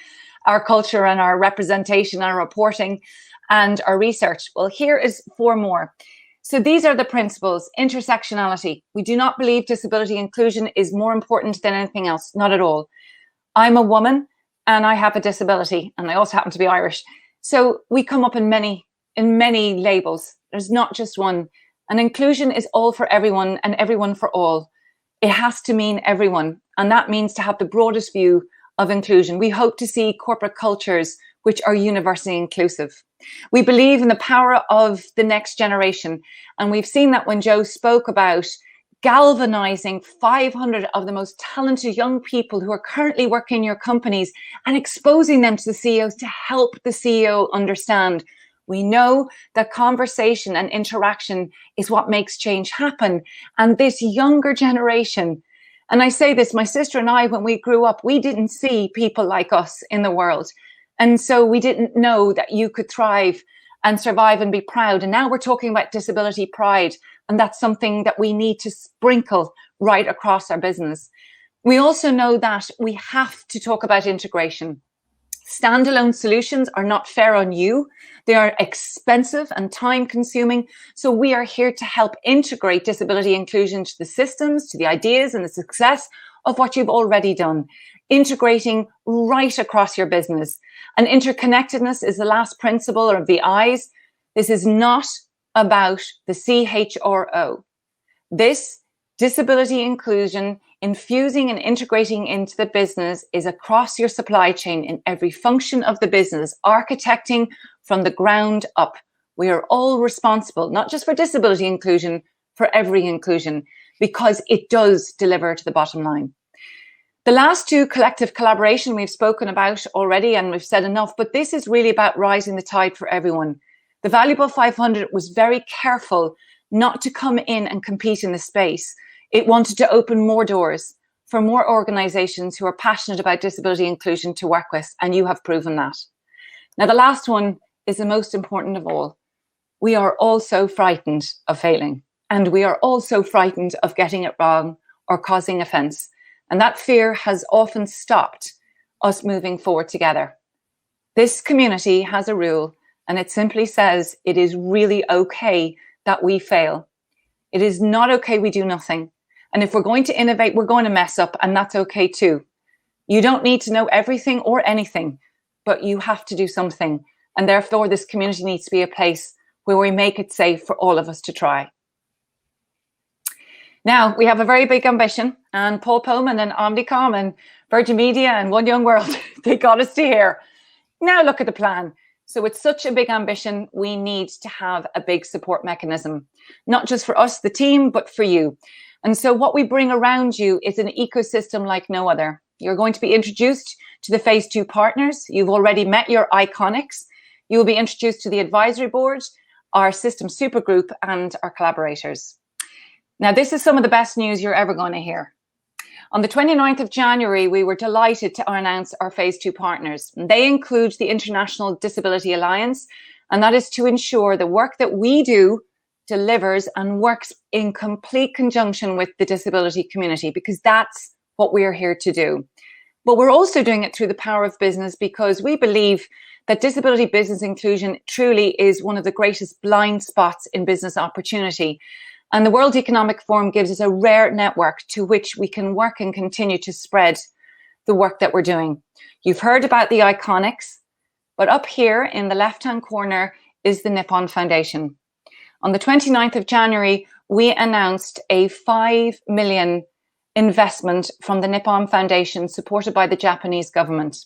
culture, and our representation, our reporting, and our research. Well, here is 4 more. So these are the principles. Intersectionality. We do not believe disability inclusion is more important than anything else. Not at all. I'm a woman and I have a disability, and I also happen to be Irish. So we come up in many labels. There's not just one. And inclusion is all for everyone and everyone for all. It has to mean everyone. And that means to have the broadest view of inclusion. We hope to see corporate cultures which are universally inclusive. We believe in the power of the next generation. And we've seen that when Joe spoke about galvanizing 500 of the most talented young people who are currently working in your companies and exposing them to the CEOs to help the CEO understand. We know that conversation and interaction is what makes change happen. And this younger generation, and I say this, my sister and I, when we grew up, we didn't see people like us in the world. And so we didn't know that you could thrive and survive and be proud. And now we're talking about disability pride. And that's something that we need to sprinkle right across our business. We also know that we have to talk about integration. Standalone solutions are not fair on you. They are expensive and time consuming. So we are here to help integrate disability inclusion to the systems, to the ideas and the success of what you've already done, integrating right across your business. And interconnectedness is the last principle of the I's. This is not about the CHRO. This disability inclusion, infusing and integrating into the business, is across your supply chain in every function of the business, architecting from the ground up. We are all responsible, not just for disability inclusion, for every inclusion, because it does deliver to the bottom line. The last 2, collective collaboration, we've spoken about already, and we've said enough, but this is really about rising the tide for everyone. The Valuable 500 was very careful not to come in and compete in the space. It wanted to open more doors for more organizations who are passionate about disability inclusion to work with, and you have proven that. Now, the last one is the most important of all. We are also frightened of failing, and we are also frightened of getting it wrong or causing offense. And that fear has often stopped us moving forward together. This community has a rule, and it simply says it is really okay that we fail. It is not okay we do nothing. And if we're going to innovate, we're going to mess up, and that's okay too. You don't need to know everything or anything, but you have to do something. And therefore, this community needs to be a place where we make it safe for all of us to try. Now, we have a very big ambition, and Paul Pullman and Omnicom and Virgin Media and One Young World, they got us to here. Now look at the plan. So with such a big ambition, we need to have a big support mechanism, not just for us, the team, but for you. And so what we bring around you is an ecosystem like no other. You're going to be introduced to the Phase 2 partners. You've already met your iconics. You will be introduced to the advisory board, our system supergroup, and our collaborators. Now, this is some of the best news you're ever going to hear. On the 29th of January, we were delighted to announce our Phase 2 partners. They include the International Disability Alliance, and that is to ensure the work that we do delivers and works in complete conjunction with the disability community, because that's what we're here to do. But we're also doing it through the power of business, because we believe that disability business inclusion truly is one of the greatest blind spots in business opportunity. And the World Economic Forum gives us a rare network to which we can work and continue to spread the work that we're doing. You've heard about the iconics. But up here in the left-hand corner is the Nippon Foundation. On the 29th of January, we announced a 5 million investment from the Nippon Foundation supported by the Japanese government.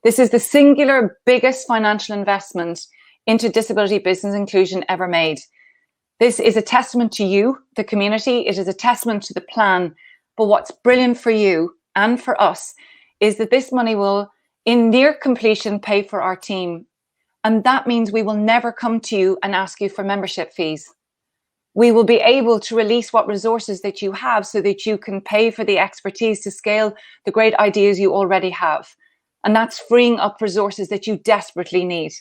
This is the singular biggest financial investment into disability business inclusion ever made. This is a testament to you, the community. It is a testament to the plan. But what's brilliant for you and for us is that this money will, in near completion, pay for our team. And that means we will never come to you and ask you for membership fees. We will be able to release what resources that you have so that you can pay for the expertise to scale the great ideas you already have. And that's freeing up resources that you desperately need.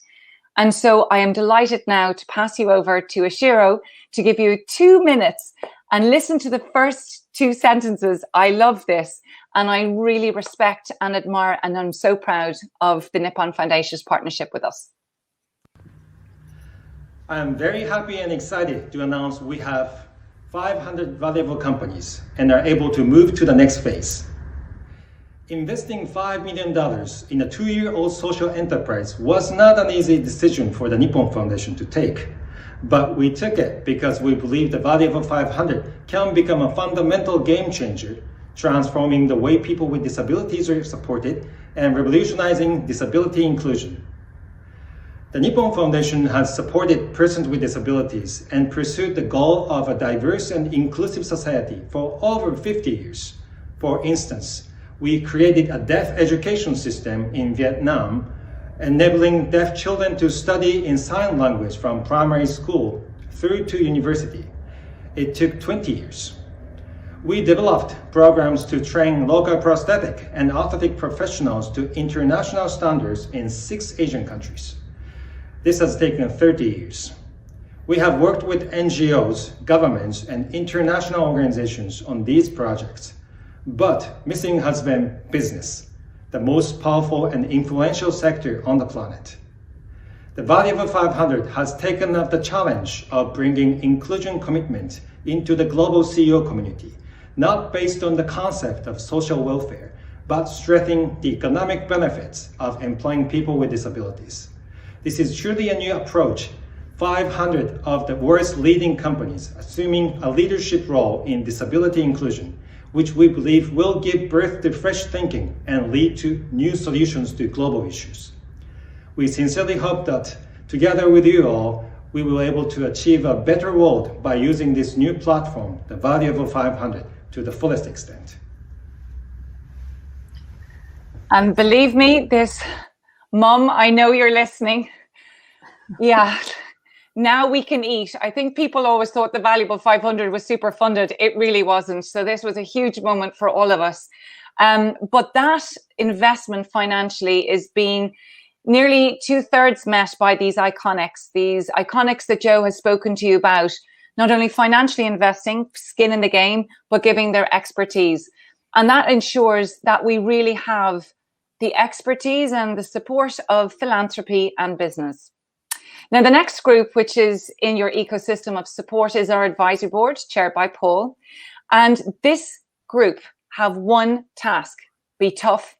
And so I am delighted now to pass you over to Ishiro to give you 2 minutes and listen to the first 2 sentences. I love this, and I really respect and admire, and I'm so proud of the Nippon Foundation's partnership with us. I am very happy and excited to announce we have 500 valuable companies and are able to move to the next phase. Investing $5 million in a 2-year-old social enterprise was not an easy decision for the Nippon Foundation to take, but we took it because we believe the Valuable 500 can become a fundamental game changer, transforming the way people with disabilities are supported and revolutionizing disability inclusion. The Nippon Foundation has supported persons with disabilities and pursued the goal of a diverse and inclusive society for over 50 years. For instance, we created a deaf education system in Vietnam, enabling deaf children to study in sign language from primary school through to university. It took 20 years. We developed programs to train local prosthetic and orthotic professionals to international standards in 6 Asian countries. This has taken 30 years. We have worked with NGOs, governments, and international organizations on these projects. But missing has been business, the most powerful and influential sector on the planet. The Valuable 500 has taken up the challenge of bringing inclusion commitment into the global CEO community, not based on the concept of social welfare, but strengthening the economic benefits of employing people with disabilities. This is truly a new approach. 500 of the world's leading companies assuming a leadership role in disability inclusion, which we believe will give birth to fresh thinking and lead to new solutions to global issues. We sincerely hope that together with you all, we will be able to achieve a better world by using this new platform, the Valuable 500, to the fullest extent. And believe me, Mum, I know you're listening. Yeah, now we can eat. I think people always thought the Valuable 500 was super funded. It really wasn't. So this was a huge moment for all of us. But that investment financially is being nearly 2/3 met by these iconics that Joe has spoken to you about, not only financially investing, skin in the game, but giving their expertise. And that ensures that we really have the expertise and the support of philanthropy and business. Now, the next group, which is in your ecosystem of support, is our advisory board, chaired by Paul. And this group have one task: be tough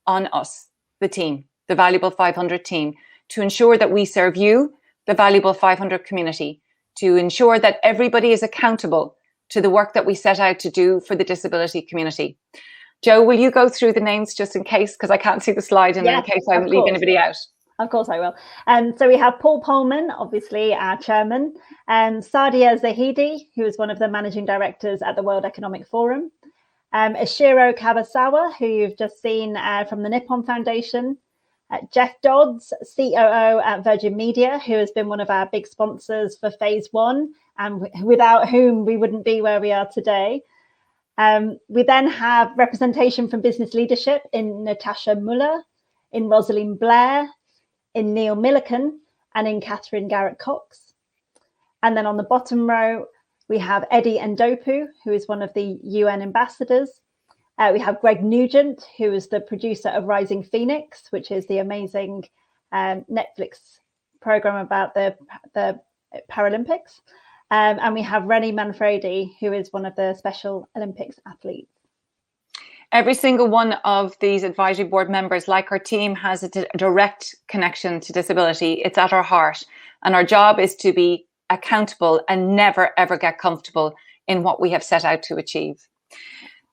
on us, the team, the Valuable 500 team, to ensure that we serve you, the Valuable 500 community, to ensure that everybody is accountable to the work that we set out to do for the disability community. Joe, will you go through the names just in case, because I can't see the slide, and in case I'm leaving anybody out? Of course I will. So we have Paul Polman, obviously our chairman, and Sadia Zahidi, who is one of the managing directors at the World Economic Forum, Ishiro Kawasawa, who you've just seen from the Nippon Foundation, Jeff Dodds, COO at Virgin Media, who has been one of our big sponsors for phase 1, and without whom we wouldn't be where we are today. We then have representation from business leadership in Natasha Muller, in Rosalind Blair, in Neil Milliken, and in Catherine Garrett Cox. And then on the bottom row, we have Eddie Ndopu, who is one of the UN ambassadors. We have Greg Nugent, who is the producer of Rising Phoenix, which is the amazing Netflix program about the Paralympics. And we have Rennie Manfredi, who is one of the Special Olympics athletes. Every single one of these advisory board members, like our team, has a direct connection to disability. It's at our heart. And our job is to be accountable and never, ever get comfortable in what we have set out to achieve.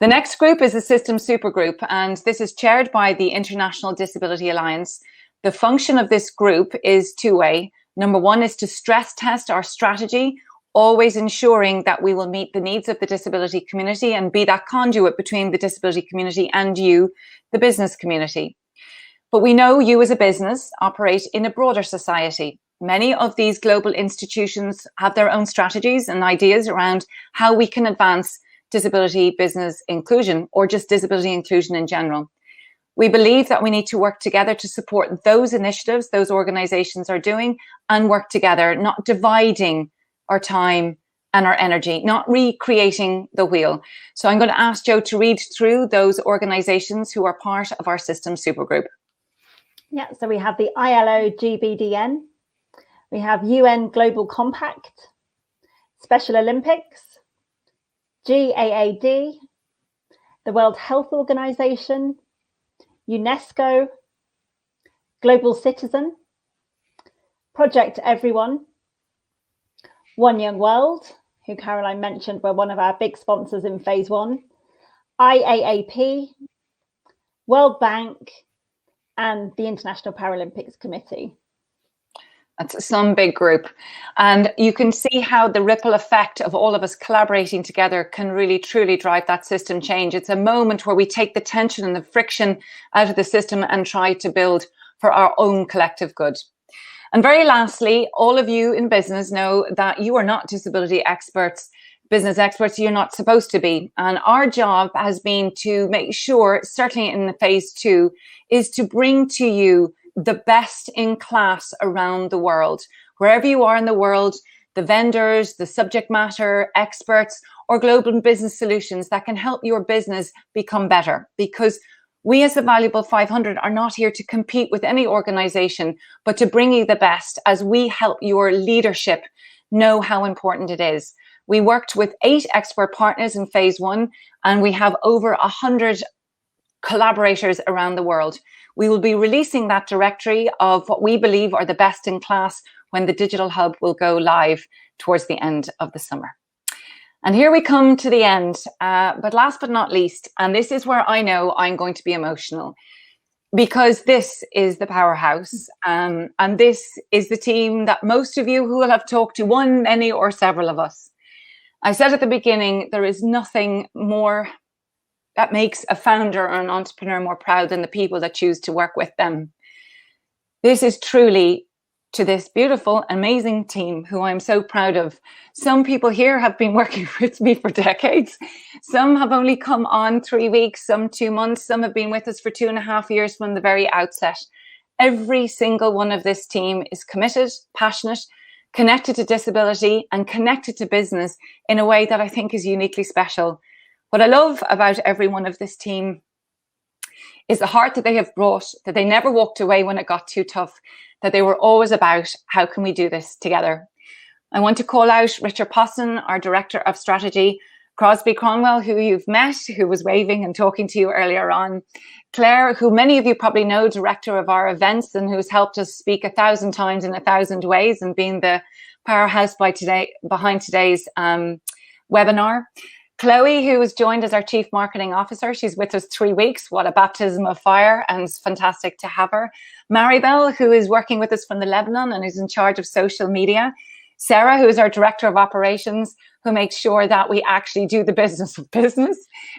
The next group is the Systems Supergroup, and this is chaired by the International Disability Alliance. The function of this group is two-way. Number one is to stress test our strategy, always ensuring that we will meet the needs of the disability community and be that conduit between the disability community and you, the business community. But we know you as a business operate in a broader society. Many of these global institutions have their own strategies and ideas around how we can advance disability business inclusion, or just disability inclusion in general. We believe that we need to work together to support those initiatives those organizations are doing and work together, not dividing our time and our energy, not recreating the wheel. So I'm going to ask Joe to read through those organizations who are part of our Systems Supergroup. Yeah, so we have the ILO GBDN, we have UN Global Compact, Special Olympics, GAAD, the World Health Organization, UNESCO, Global Citizen, Project Everyone, One Young World, who Caroline mentioned were one of our big sponsors in phase one, IAAP, World Bank, and the International Paralympics Committee. That's some big group. And you can see how the ripple effect of all of us collaborating together can really, truly drive that system change. It's a moment where we take the tension and the friction out of the system and try to build for our own collective good. And very lastly, all of you in business know that you are not disability experts, business experts. You're not supposed to be. And our job has been to make sure, certainly in phase two, is to bring to you the best in class around the world. Wherever you are in the world, the vendors, the subject matter experts, or global business solutions that can help your business become better. Because we as the Valuable 500 are not here to compete with any organization, but to bring you the best as we help your leadership know how important it is. We worked with 8 expert partners in phase one, and we have over 100 collaborators around the world. We will be releasing that directory of what we believe are the best in class when the Digital Hub will go live towards the end of the summer. And here we come to the end, but last but not least, and this is where I know I'm going to be emotional, because this is the powerhouse, and this is the team that most of you who will have talked to one, many, or several of us. I said at the beginning, there is nothing more that makes a founder or an entrepreneur more proud than the people that choose to work with them. This is truly to this beautiful, amazing team who I'm so proud of. Some people here have been working with me for decades. Some have only come on 3 weeks, some 2 months. Some have been with us for 2.5 years from the very outset. Every single one of this team is committed, passionate, connected to disability, and connected to business in a way that I think is uniquely special. What I love about every one of this team is the heart that they have brought, that they never walked away when it got too tough, that they were always about how can we do this together. I want to call out Richard Posson, our Director of Strategy, Crosby Cromwell, who you've met, who was waving and talking to you earlier on, Claire, who many of you probably know, Director of our events and who's helped us speak 1,000 times in 1,000 ways and being the powerhouse behind today's webinar. Chloe, who was joined as our Chief Marketing Officer. She's with us 3 weeks. What a baptism of fire, and it's fantastic to have her. Maribel, who is working with us from the Lebanon and is in charge of social media. Sarah, who is our Director of Operations, who makes sure that we actually do the business of business.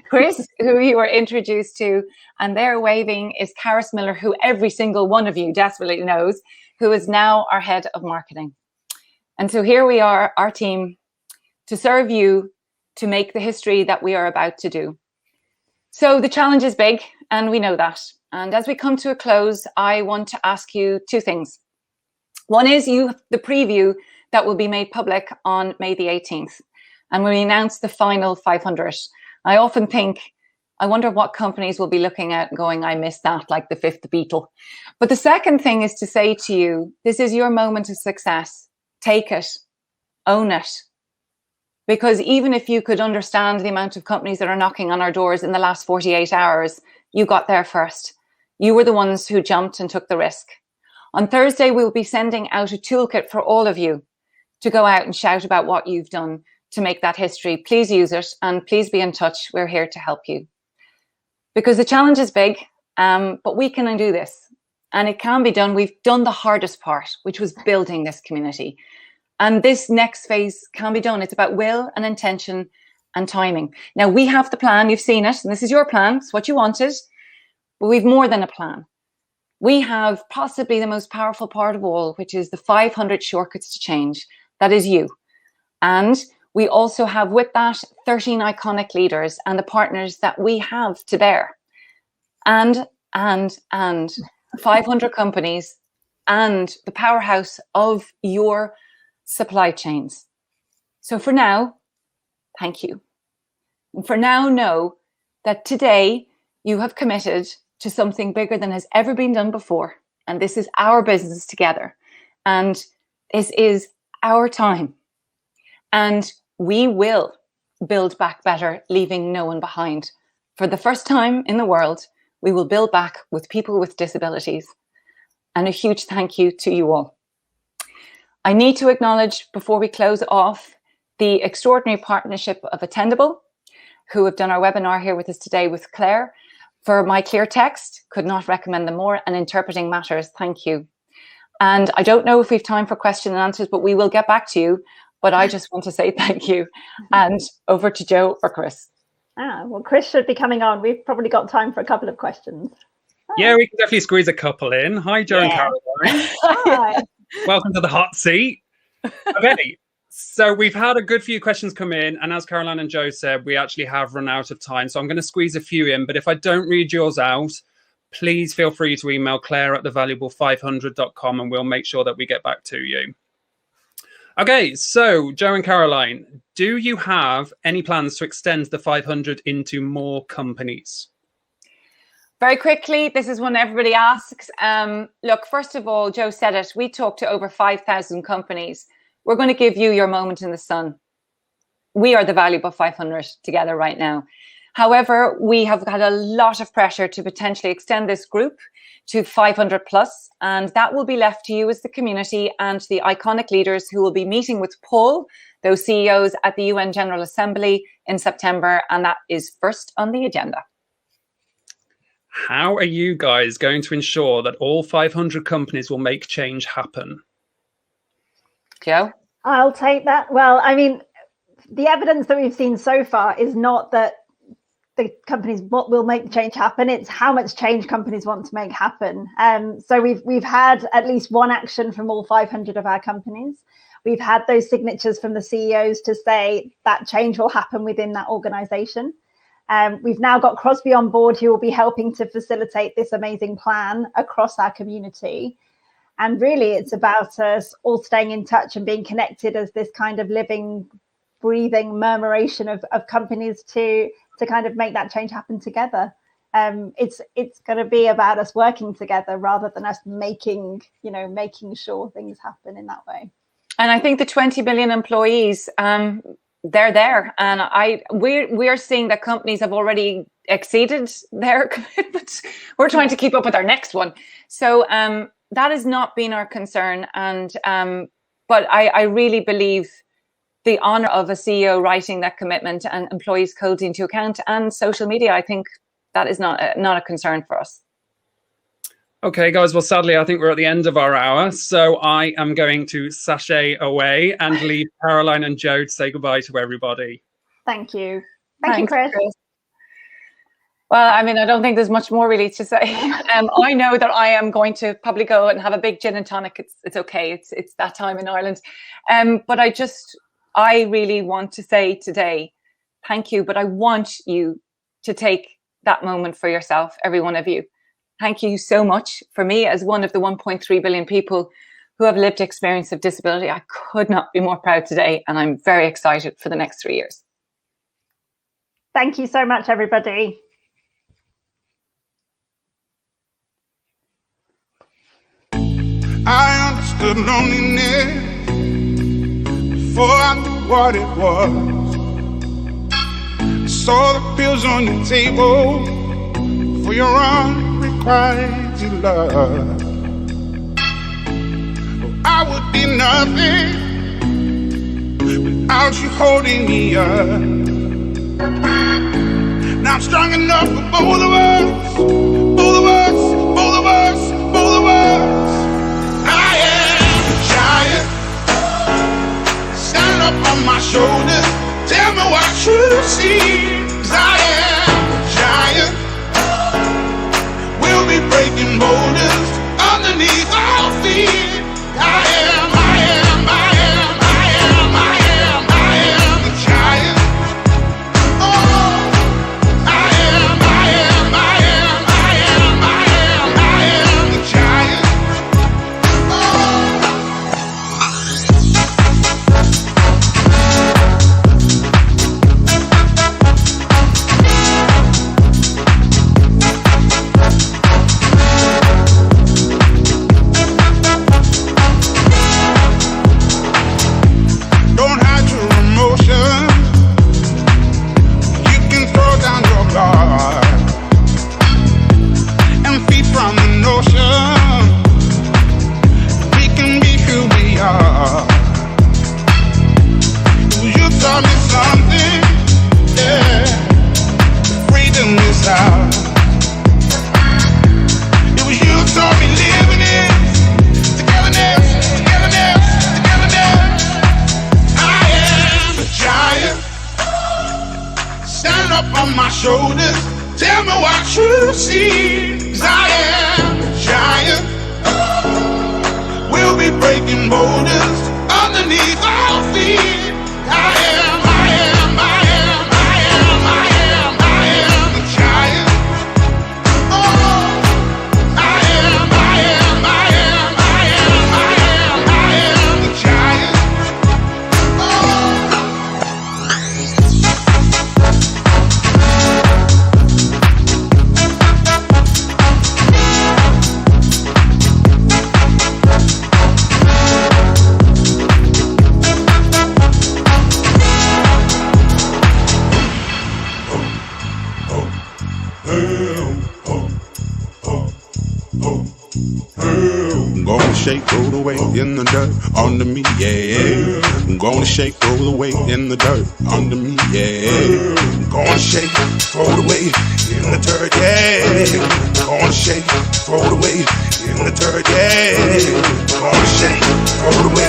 Chris, who you were introduced to, and there waving is Karis Miller, who every single one of you desperately knows, who is now our Head of Marketing. And so here we are, our team, to serve you, to make the history that we are about to do. So the challenge is big, and we know that. And as we come to a close, I want to ask you 2 things. One is the preview that will be made public on May the 18th. And when we announce the final 500, I often think, I wonder what companies will be looking at going, I missed that, like the 5th Beatle. But the second thing is to say to you, this is your moment of success. Take it, own it, Because even if you could understand the amount of companies that are knocking on our doors in the last 48 hours, you got there first. You were the ones who jumped and took the risk. On Thursday, we'll be sending out a toolkit for all of you to go out and shout about what you've done to make that history. Please use it and please be in touch. We're here to help you. Because the challenge is big, but we can do this. And it can be done. We've done the hardest part, which was building this community. And this next phase can be done. It's about will and intention and timing. Now, we have the plan. You've seen it. And this is your plan. It's what you wanted. But we've more than a plan. We have possibly the most powerful part of all, which is the 500 shortcuts to change. That is you. And we also have with that 13 iconic leaders and the partners that we have to bear. And 500 companies and the powerhouse of your supply chains. So for now, thank you. And for now, know that today you have committed to something bigger than has ever been done before. And this is our business together. And this is our time. And we will build back better, leaving no one behind. For the first time in the world, we will build back with people with disabilities. And a huge thank you to you all. I need to acknowledge, before we close off, the extraordinary partnership of Attendable, who have done our webinar here with us today with Claire. For my clear text, could not recommend them more, and interpreting matters, thank you. And I don't know if we have time for question and answers, but we will get back to you. But I just want to say thank you. And over to Joe or Chris. Well, Chris should be coming on. We've probably got time for a couple of questions. Yeah, we can definitely squeeze a couple in. Hi, Joe and Caroline. Hi. Welcome to the hot seat. Okay, so we've had a good few questions come in. And as Caroline and Joe said, we actually have run out of time. So I'm going to squeeze a few in. But if I don't read yours out, please feel free to email claire@thevaluable500.com and we'll make sure that we get back to you. Okay, so Joe and Caroline, do you have any plans to extend the 500 into more companies? Very quickly, this is one everybody asks. Look, first of all, Joe said it. We talked to over 5,000 companies. We're going to give you your moment in the sun. We are the Valuable 500 together right now. However, we have had a lot of pressure to potentially extend this group to 500 plus, and that will be left to you as the community and the iconic leaders who will be meeting with Paul, those CEOs, at the UN General Assembly in September, and that is first on the agenda. How are you guys going to ensure that all 500 companies will make change happen? Joe? I'll take that. Well, I mean, the evidence that we've seen so far is not that the companies what will make the change happen, it's how much change companies want to make happen. So we've had at least one action from all 500 of our companies. We've had those signatures from the CEOs to say that change will happen within that organization. We've now got Crosby on board, who will be helping to facilitate this amazing plan across our community. And really, it's about us all staying in touch and being connected as this kind of living, breathing murmuration of companies to kind of make that change happen together. It's going to be about us working together rather than us making sure things happen in that way. And I think the 20 million employees, they're there, and we're seeing that companies have already exceeded their commitments. We're trying to keep up with our next one. So that has not been our concern, and but I really believe the honor of a CEO writing that commitment and employees coding to account and social media, I think that is not a concern for us. Okay, guys, well, sadly, I think we're at the end of our hour. So I am going to sashay away and leave Caroline and Joe to say goodbye to everybody. Thank you. Thank you, Chris. Well, I mean, I don't think there's much more really to say. I know that I am going to probably go and have a big gin and tonic. It's okay. It's that time in Ireland. But I really want to say today, thank you. But I want you to take that moment for yourself, every one of you. Thank you so much. For me, as one of the 1.3 billion people who have lived experience of disability, I could not be more proud today. And I'm very excited for the next 3 years. Thank you so much, everybody. I understood loneliness before I knew what it was. saw the pills on your table for your unrequited love. I would be nothing without you holding me up. Now I'm strong enough for both of us, both of us, both of us, both of us. I am a giant. Stand up on my shoulders. Tell me what you see. 'Cause I am a giant. We'll be breaking boulders underneath our feet. I am, I am, I am, I am, I am, I am a giant. Oh, I am, I am, I am, I am, I am, I am a giant. Don't hide your emotions. You can throw down your guard and feed from the notion we can be who we are. You taught me something, yeah. Freedom is ours. It was you who taught me living it. Togetherness, togetherness, togetherness. I am a giant. Stand up on my shoulders. Tell me what you see. 'Cause I am a giant. We'll be breaking boulders underneath our feet. I am, I am, I am, I am, I am, I am a giant. Oh, I am, I am, I am, I am, I am, I am a giant. I'm gonna shake, roll away in the dirt under me, yeah. I'm gonna shake, roll away in the dirt under me, yeah. I'm gonna shake, throw it away in the dirt, yeah. I'm gonna shake, throw it away in the dirt, yeah. I'm gonna shake, throw it away.